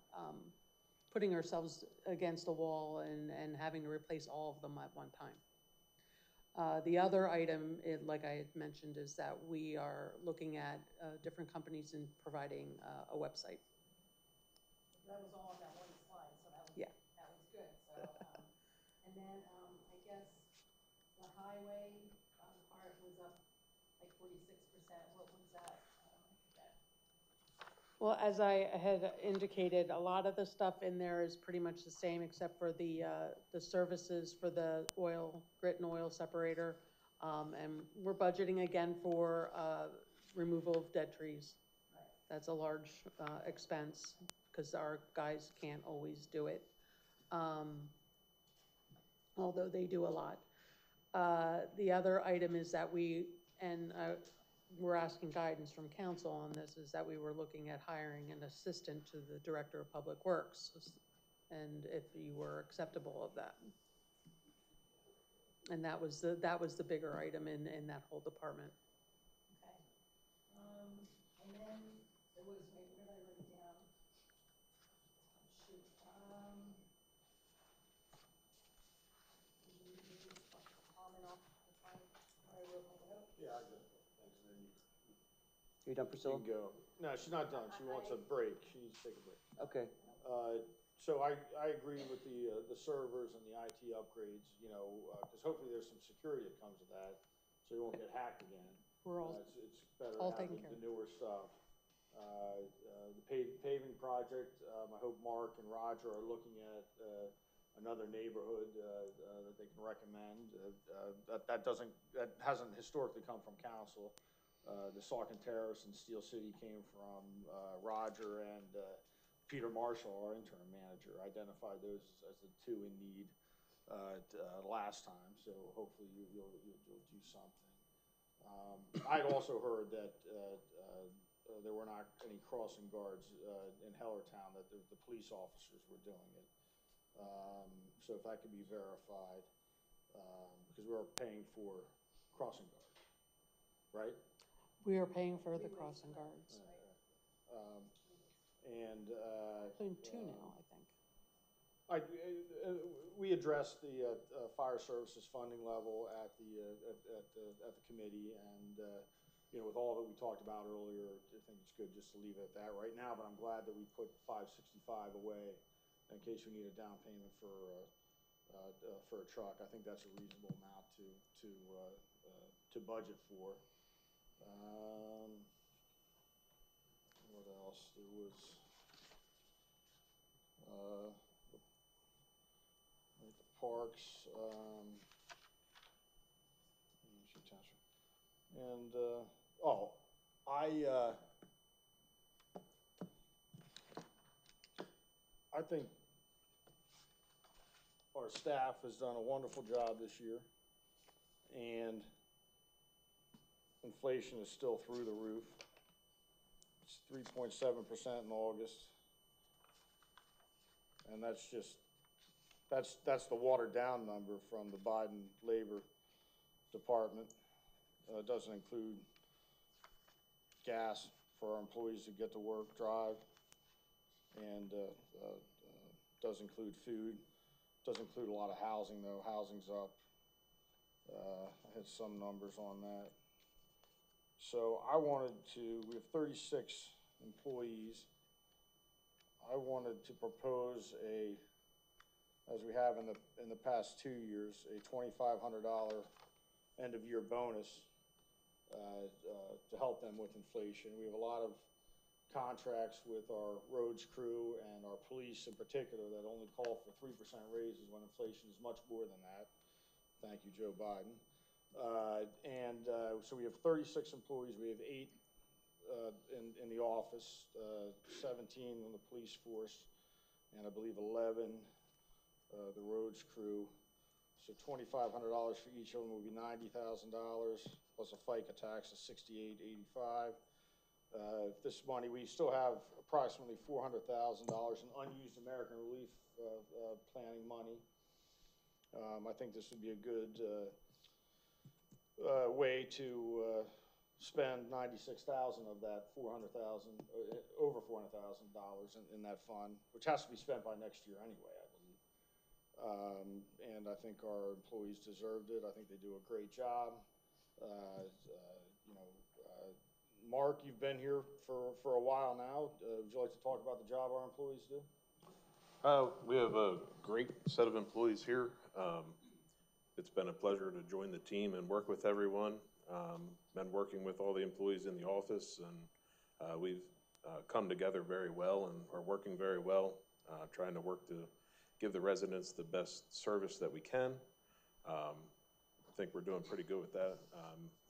putting ourselves against the wall and having to replace all of them at one time. The other item, like I had mentioned, is that we are looking at different companies in providing a website. That was all on that one slide, so that was, that was good. So, and then I guess the highway part was up like 46%. What was that? Well, as I had indicated, a lot of the stuff in there is pretty much the same except for the services for the grit and oil separator. And we're budgeting again for removal of dead trees. Right. That's a large expense because our guys can't always do it, although they do a lot. The other item is that we're asking guidance from council on this, is that we were looking at hiring an assistant to the Director of Public Works, and if you were acceptable of that. And that was the bigger item in that whole department. Okay. And then there was, wait, where did I write it down? Shoot. Comment off the time where I wrote my note. Yeah, I got it. Thanks, and then you. Are you done, Priscilla? You can go. No, she's not done. She wants a break. She needs to take a break. Okay. So I agree with the servers and the IT upgrades, because hopefully there's some security that comes with that, so you won't get hacked again. We're all, It's better all having taken care the of. newer stuff. The paving project, I hope Mark and Roger are looking at another neighborhood that they can recommend. That hasn't historically come from council. The Saucon Terrace and Steel City came from Roger and Peter Marshall, our interim manager, identified those as the two in need last time. So hopefully you'll do something. I'd also heard that there were not any crossing guards in Hellertown, that the police officers were doing it. So if that could be verified, because we're paying for crossing guards, right? We are paying for the crossing guards. Doing two now, I think. We addressed the fire services funding level at the committee, and with all that we talked about earlier, I think it's good just to leave it at that right now. But I'm glad that we put $565 away in case we need a down payment for a truck. I think that's a reasonable amount to budget for. What else? There was like the parks, and I think our staff has done a wonderful job this year, and inflation is still through the roof. It's 3.7% in August. And that's the watered down number from the Biden Labor Department. It doesn't include gas for our employees to get to work, drive, and does include food. Does include a lot of housing though. Housing's up. I had some numbers on that. So we have 36 employees. I wanted to propose as we have in the past 2 years, a $2,500 end of year bonus to help them with inflation. We have a lot of contracts with our roads crew and our police in particular that only call for 3% raises when inflation is much more than that. Thank you, Joe Biden. So we have 36 employees. We have 8 in the office, 17 in the police force, and I believe 11 the roads crew. So $2,500 for each of them would be $90,000 plus a FICA tax of $68.85. This money, we still have approximately $400,000 in unused American Relief planning money. I think this would be a good way to spend $96,000 of that $400,000, over $400,000 in that fund, which has to be spent by next year anyway, I believe. And I think our employees deserved it. I think they do a great job. Mark, you've been here for a while now. Would you like to talk about the job our employees do? We have a great set of employees here. It's been a pleasure to join the team and work with everyone. Been working with all the employees in the office, and we've come together very well and are working very well, trying to work to give the residents the best service that we can. I think we're doing pretty good with that.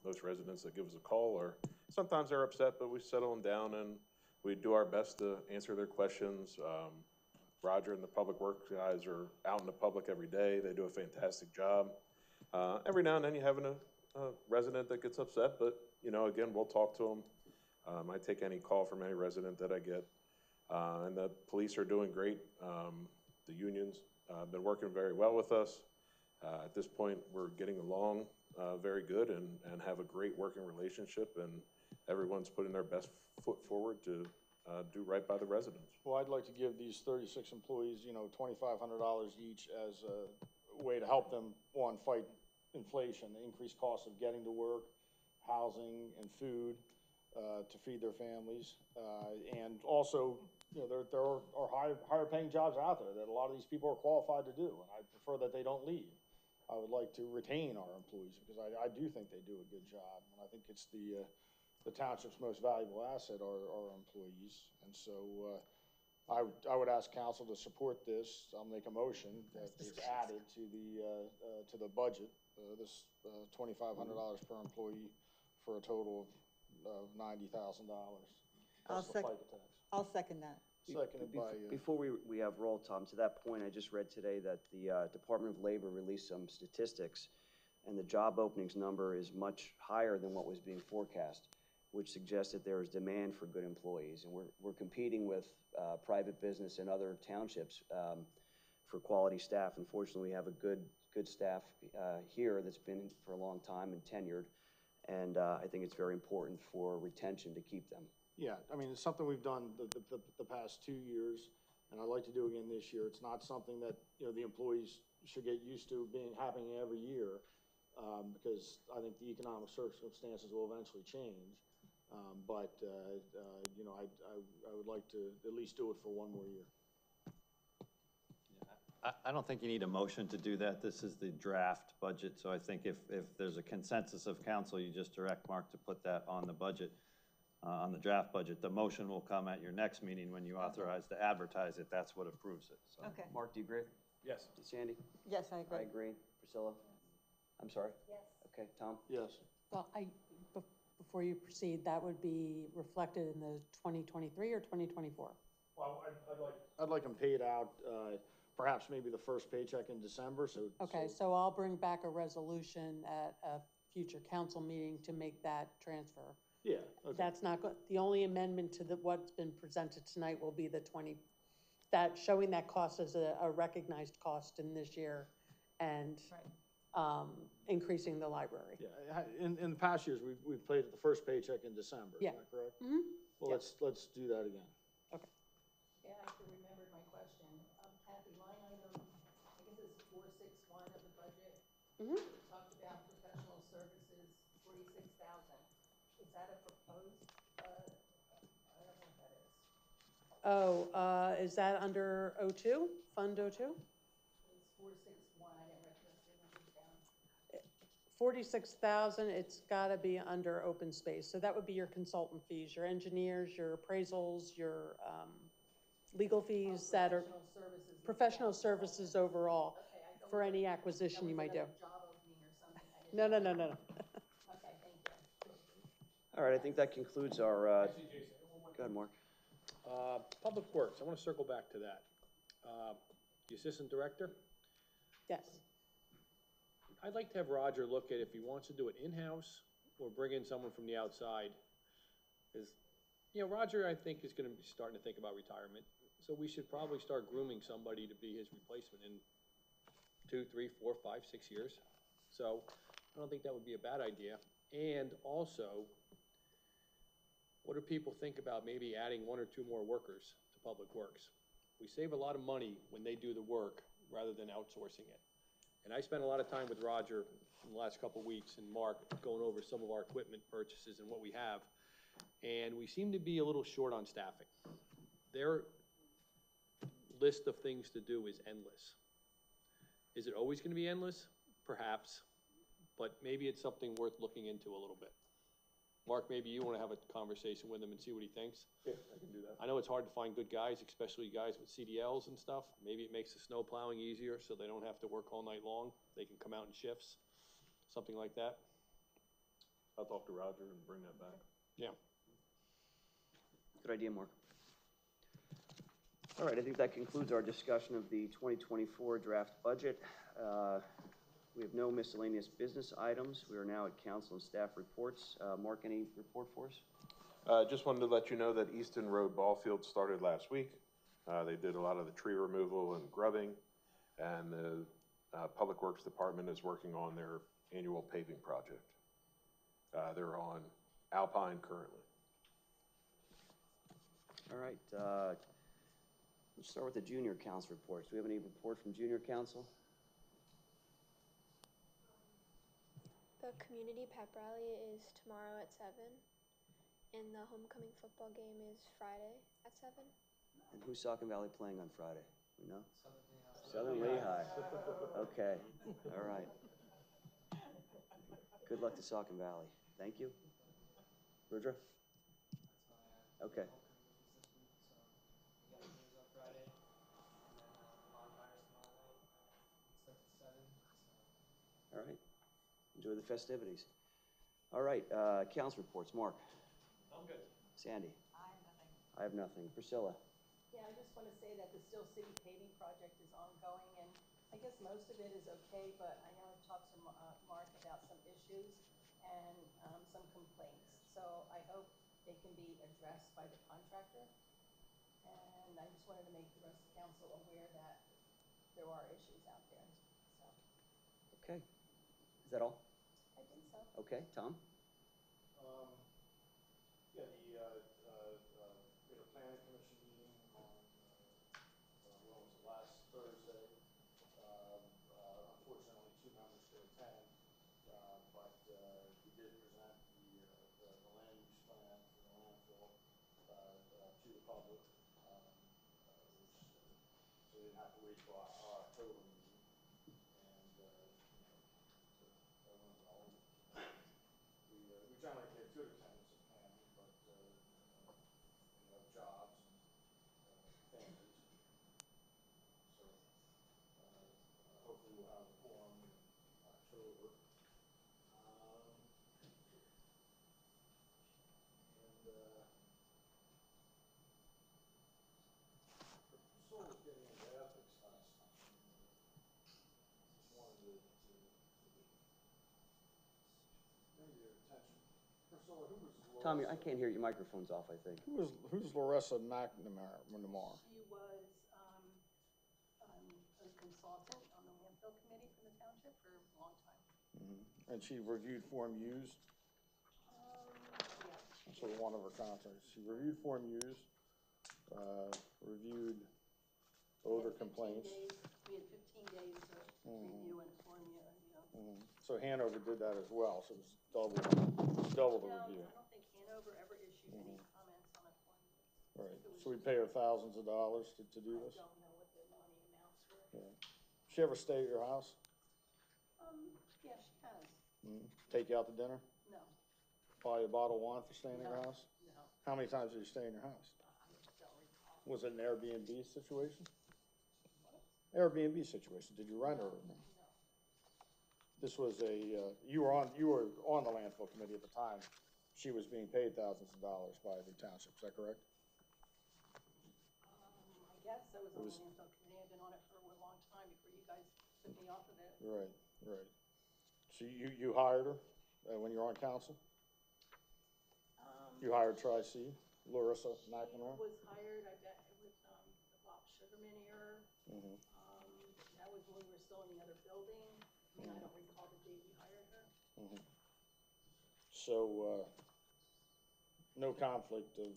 Most residents that give us a call sometimes they're upset, but we settle them down and we do our best to answer their questions. Roger and the public works guys are out in the public every day. They do a fantastic job. Every now and then you have a resident that gets upset, but again, we'll talk to them. I take any call from any resident that I get. And the police are doing great. The unions have been working very well with us. At this point, we're getting along very good and have a great working relationship, and everyone's putting their best foot forward to do right by the residents. Well, I'd like to give these 36 employees, $2,500 each as a way to help them, one, fight inflation, the increased cost of getting to work, housing, and food to feed their families. And also, there are higher paying jobs out there that a lot of these people are qualified to do, and I prefer that they don't leave. I would like to retain our employees, because I do think they do a good job. And I think it's the township's most valuable asset are our employees. And so, I would ask council to support this. I'll make a motion that it's added to the budget, this $2,500 per employee for a total of $90,000. I'll second that. Seconded by, Before we have roll, Tom, to that point, I just read today that the Department of Labor released some statistics, and the job openings number is much higher than what was being forecast, which suggests that there is demand for good employees. And we're competing with private business and other townships for quality staff. Unfortunately, we have a good staff here that's been for a long time and tenured, and I think it's very important for retention to keep them. yeah, I mean, it's something we've done the past 2 years, and I'd like to do again this year. It's not something that, you know, the employees should get used to happening every year, because I think the economic circumstances will eventually change. You know, I would like to at least do it for one more year. I don't think you need a motion to do that. This is the draft budget, so I think if there's a consensus of council, you just direct Mark to put that on the budget, on the draft budget. The motion will come at your next meeting when you authorize to advertise it. That's what approves it, so. Okay. Mark, do you agree? Yes. Sandy? Yes, I agree. I agree. Priscilla? I'm sorry? Yes. Okay, Tom? Yes. Well, before you proceed, that would be reflected in the 2023 or 2024? Well, I'd like them paid out, perhaps maybe the first paycheck in December, so. Okay, so I'll bring back a resolution at a future council meeting to make that transfer. Yeah, okay. That's not, the only amendment to what's been presented tonight will be the showing that cost as a recognized cost in this year and increasing the library. Yeah, in the past years, we've paid the first paycheck in December, is that correct? Mm-hmm. Well, let's do that again. Okay. Yeah, I actually remembered my question. Kathy, line item, I guess it's 461 of the budget. Mm-hmm. We talked about professional services, 46,000. Is that a proposed, I don't know what that is. Oh, is that under O2, Fund O2? It's 461, I didn't write the rest of the numbers down. 46,000, it's gotta be under open space. So that would be your consultant fees, your engineers, your appraisals, your, legal fees that are. Professional services overall, for any acquisition you might do. Job opening or something. No. Okay, thank you. All right, I think that concludes our, Actually, Jason, one more go ahead, Mark. Public Works, I want to circle back to that. The Assistant Director, Yes. I'd like to have Roger look at if he wants to do it in-house or bring in someone from the outside. Is, you know, Roger, I think, is going to be starting to think about retirement. So we should probably start grooming somebody to be his replacement in 2, 3, 4, 5, 6 years. So I don't think that would be a bad idea. And also, what do people think about maybe adding 1 or 2 more workers to Public Works? We save a lot of money when they do the work rather than outsourcing it. And I spent a lot of time with Roger in the last couple of weeks and Mark going over some of our equipment purchases and what we have. And we seem to be a little short on staffing. Their list of things to do is endless. Is it always going to be endless? Perhaps. But maybe it's something worth looking into a little bit. Mark, maybe you want to have a conversation with him and see what he thinks? Yeah, I can do that. I know it's hard to find good guys, especially guys with CDLs and stuff. Maybe it makes the snow plowing easier so they don't have to work all night long. They can come out in shifts, something like that. I'll talk to Roger and bring that back. Yeah. Good idea, Mark. All right, I think that concludes our discussion of the 2024 draft budget. We have no miscellaneous business items. We are now at council and staff reports. Mark, any report for us? Just wanted to let you know that Easton Road ball field started last week. They did a lot of the tree removal and grubbing, and the Public Works Department is working on their annual paving project. They're on Alpine currently. All right, let's start with the junior council reports. Do we have any report from junior council? The community pep rally is tomorrow at 7, and the homecoming football game is Friday at 7. And who's Saucon Valley playing on Friday? No? Southern Lehigh. Okay, all right. Good luck to Saucon Valley. Thank you. Rudra? Okay. All right. Enjoy the festivities. All right, council reports. Mark? I'm good. Sandy? I have nothing. I have nothing. Priscilla? Yeah, I just want to say that the Still City paving project is ongoing, and I guess most of it is okay, but I know I've talked to Mark about some issues and some complaints. So I hope they can be addressed by the contractor. And I just wanted to make the rest of the council aware that there are issues out there, so. Okay. Is that all? I think so. Okay, Tom? Yeah, we had a planning commission meeting on, when was it, last Thursday. Unfortunately, only 2 members could attend, but we did present the land use plan for the landfill to the public, so we didn't have to wait till our October meeting. And that went well. We generally get good attendance at planning, but we have jobs and families. So hopefully we'll have a forum in October. Priscilla was getting into ethics last time. Just wanted to bring to your attention. Priscilla, who was Larissa? Tommy, I can't hear you. Your microphone's off, I think. Who's Larissa McNamara? She was a consultant on the landfill committee for the township for a long time. And she reviewed Form U's? Yeah. That's sort of one of her contacts. She reviewed Form U's, reviewed odor complaints. We had 15 days to review and form you. So Hanover did that as well, so it was double the review. I don't think Hanover ever issued any comments on a form. Right, so we pay her thousands of dollars to do this? I don't know what the money amounts were. Yeah. She ever stay at your house? Yeah, she has. Take you out to dinner? No. Buy you a bottle of wine for staying at your house? No. How many times did you stay in your house? I don't recall. Was it an Airbnb situation? Airbnb situation, did you rent her? No. This was you were on the landfill committee at the time. She was being paid thousands of dollars by the township, is that correct? I guess I was on the landfill committee. I've been on it for a long time before you guys took me off of it. Right. So you hired her when you were on council? You hired Tri-C, Larissa McNamara? She was hired, I bet, with the Bob Sugarman era. That was when we were still in the other building. I mean, I don't recall the date we hired her. So, no conflict of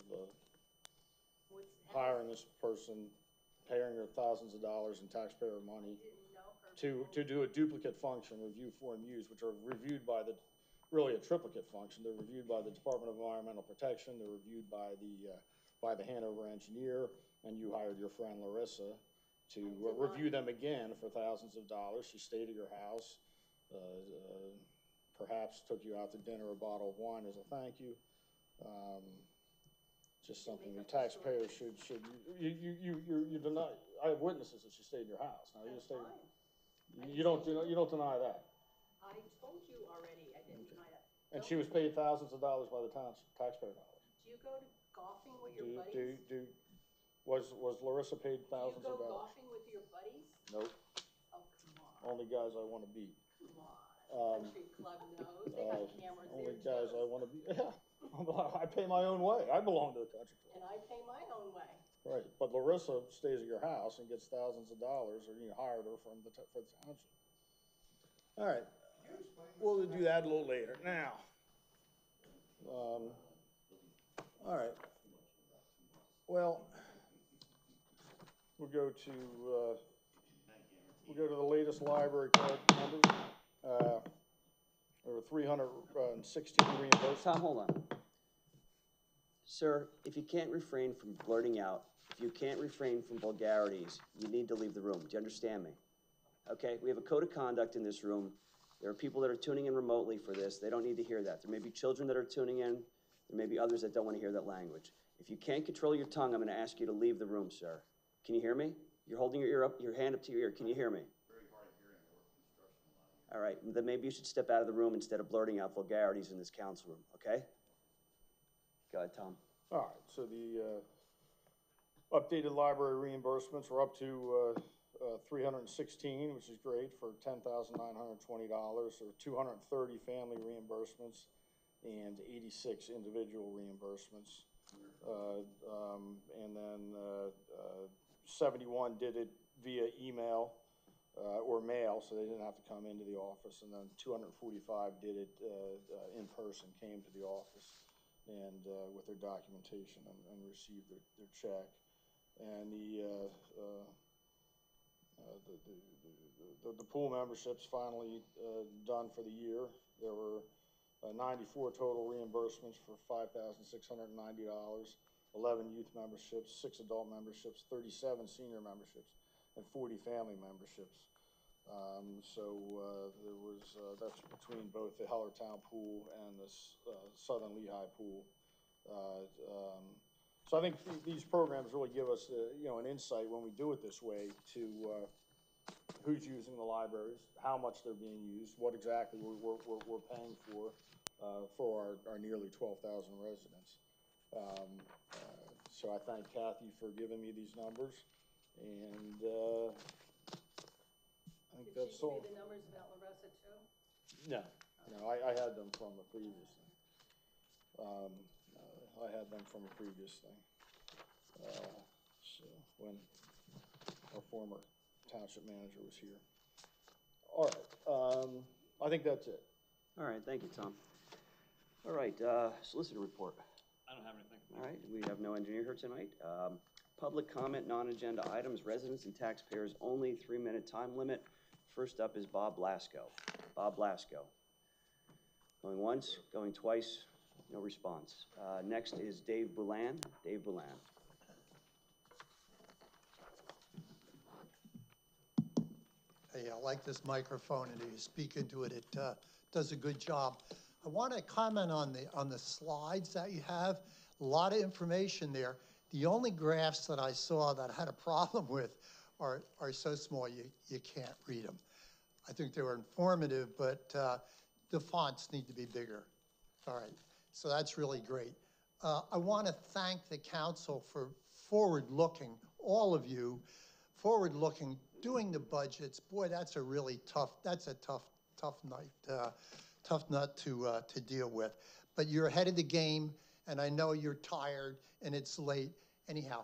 hiring this person, paying her thousands of dollars in taxpayer money to do a duplicate function, review Form U's, which are reviewed by really a triplicate function. They're reviewed by the Department of Environmental Protection, they're reviewed by the Hanover engineer, and you hired your friend Larissa to review them again for thousands of dollars. She stayed at your house, perhaps took you out to dinner, a bottle of wine as a thank you. Just something the taxpayers should, you deny, I have witnesses that she stayed in your house. Now, you don't deny that. I told you already, I didn't deny that. And she was paid thousands of dollars by the taxpayer dollars. Do you go to golfing with your buddies? Was Larissa paid thousands of Do you go dollars? golfing with your buddies? Nope. Oh, come on. Only guys I want to beat. Come on. Country club knows. They got cameras there. Only guys I want to beat. Yeah. I pay my own way. I belong to the country club. And I pay my own way. Right. But Larissa stays at your house and gets thousands of dollars, or you hired her for the township. All right. We'll do that a little later. Now. All right. Well, we'll go to the latest library card numbers. There were 316 reimbursements. Tom, hold on. Sir, if you can't refrain from blurting out, if you can't refrain from vulgarities, you need to leave the room. Do you understand me? Okay, we have a code of conduct in this room. There are people that are tuning in remotely for this. They don't need to hear that. There may be children that are tuning in. There may be others that don't want to hear that language. If you can't control your tongue, I'm going to ask you to leave the room, sir. Can you hear me? You're holding your ear up, your hand up to your ear. Can you hear me? Very hard of hearing. I work construction line. All right, then maybe you should step out of the room instead of blurting out vulgarities in this council room, okay? Go ahead, Tom. All right, so the updated library reimbursements are up to 316, which is great, for $10,920, or 230 family reimbursements and 86 individual reimbursements. And then 71 did it via email or mail, so they didn't have to come into the office. And then 245 did it in person, came to the office and with their documentation and received their check. And the pool memberships finally done for the year. There were 94 total reimbursements for $5,690, 11 youth memberships, 6 adult memberships, 37 senior memberships, and 40 family memberships. There was, that's between both the Hellertown pool and the Southern Lehigh pool. So I think these programs really give us, an insight when we do it this way to who's using the libraries, how much they're being used, what exactly we're paying for our nearly 12,000 residents. So I thank Kathy for giving me these numbers, and I think that's all. Did she give you the numbers about Larissa too? No, I had them from a previous thing. I had them from a previous thing. So when our former township manager was here. All right, I think that's it. All right, thank you, Tom. All right, solicitor report. I don't have anything. All right, we have no engineer here tonight. Public comment, non-agenda items, residents and taxpayers only, 3-minute time limit. First up is Bob Blasco. Bob Blasco. Going once, going twice, no response. Next is Dave Boulan. Dave Boulan. Hey, I like this microphone, and you speak into it. It does a good job. I want to comment on the slides that you have. A lot of information there. The only graphs that I saw that I had a problem with are so small you can't read them. I think they were informative, but the fonts need to be bigger. All right, so that's really great. I want to thank the council for forward-looking, all of you, forward-looking, doing the budgets. Boy, that's a really tough nut to deal with. But you're ahead of the game, and I know you're tired and it's late. Anyhow,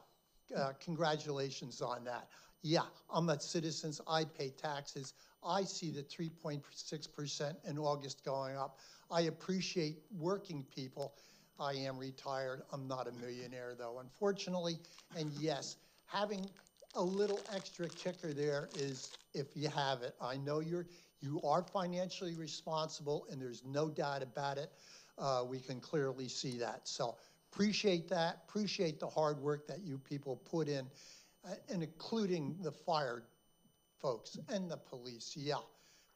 congratulations on that. Yeah, I'm a citizen. I pay taxes. I see the 3.6% in August going up. I appreciate working people. I am retired. I'm not a millionaire, though, unfortunately. And yes, having a little extra kicker there is if you have it. I know you are financially responsible, and there's no doubt about it. We can clearly see that. So appreciate that. Appreciate the hard work that you people put in, and including the fire folks and the police. Yeah,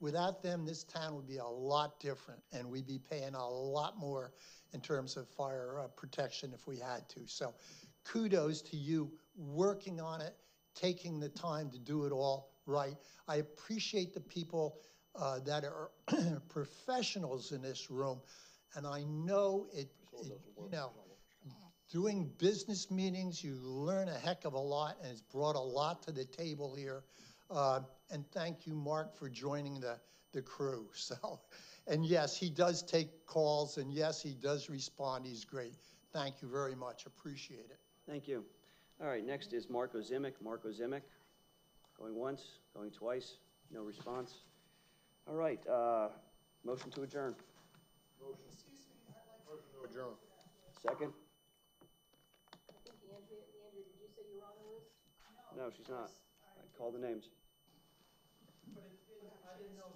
without them, this town would be a lot different, and we'd be paying a lot more in terms of fire protection if we had to. So kudos to you working on it, taking the time to do it all right. I appreciate the people that are professionals in this room, and I know doing business meetings, you learn a heck of a lot, and it's brought a lot to the table here. And thank you, Mark, for joining the crew. So, and yes, he does take calls, and yes, he does respond. He's great. Thank you very much. Appreciate it. Thank you. All right, next is Mark Ozimic. Mark Ozimic. Going once, going twice, no response. All right, motion to adjourn. Motion. Excuse me, I'd like motion to adjourn. Second? I think Andrea, did you say you were on the list? No, she's not. I called the names. But I didn't know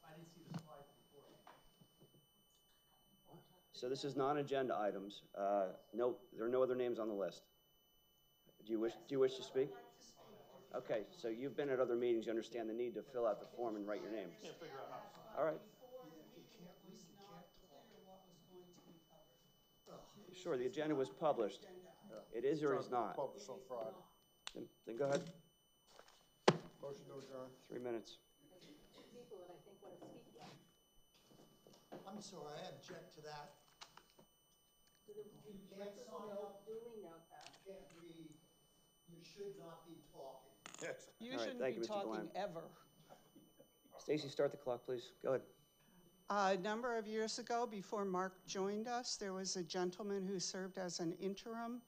I didn't see the slides before. So this is non-agenda items. No, there are no other names on the list. Do you wish to speak? Okay, so you've been at other meetings, you understand the need to fill out the form and write your name. Can't figure out how. All right. Sure, the agenda was published. It is or is not? Published on Friday. Then go ahead. Motion to adjourn. 3 minutes. People that I think want to speak yet. I'm sorry, I object to that. Do the record duly note that? Can't read, you should not be talking. You All right, shouldn't thank be you, Mr. talking Bland. ever. Stacy, start the clock, please. Go ahead. A number of years ago, before Mark joined us, there was a gentleman who served as an interim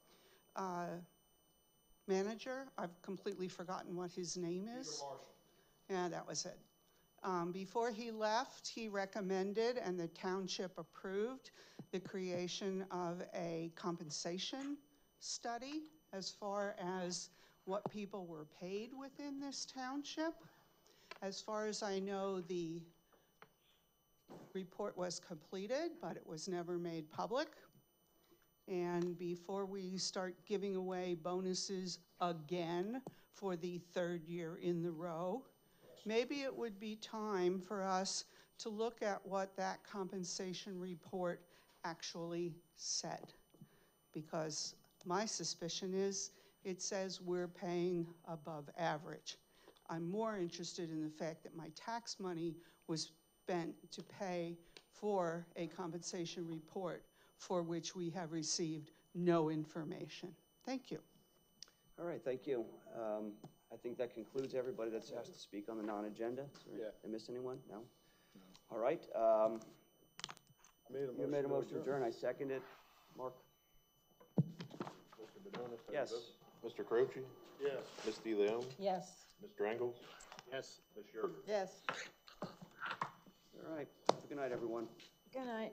manager. I've completely forgotten what his name is. Peter Marshall. Yeah, that was it. Before he left, he recommended, and the township approved, the creation of a compensation study as far as what people were paid within this township. As far as I know, the report was completed, but it was never made public. And before we start giving away bonuses again for the 3rd year in the row, maybe it would be time for us to look at what that compensation report actually said. Because my suspicion is it says we're paying above average. I'm more interested in the fact that my tax money was spent to pay for a compensation report for which we have received no information. Thank you. All right, thank you. I think that concludes everybody that's asked to speak on the non-agenda. Yeah. Did I miss anyone? No? All right. You made a motion to adjourn. I second it. Mark? Mr. Benonis? Yes. Mr. Croce? Yes. Ms. DeLeon? Yes. Mr. Engels? Yes. Ms. Yerger? Yes. All right. Have a good night, everyone. Good night.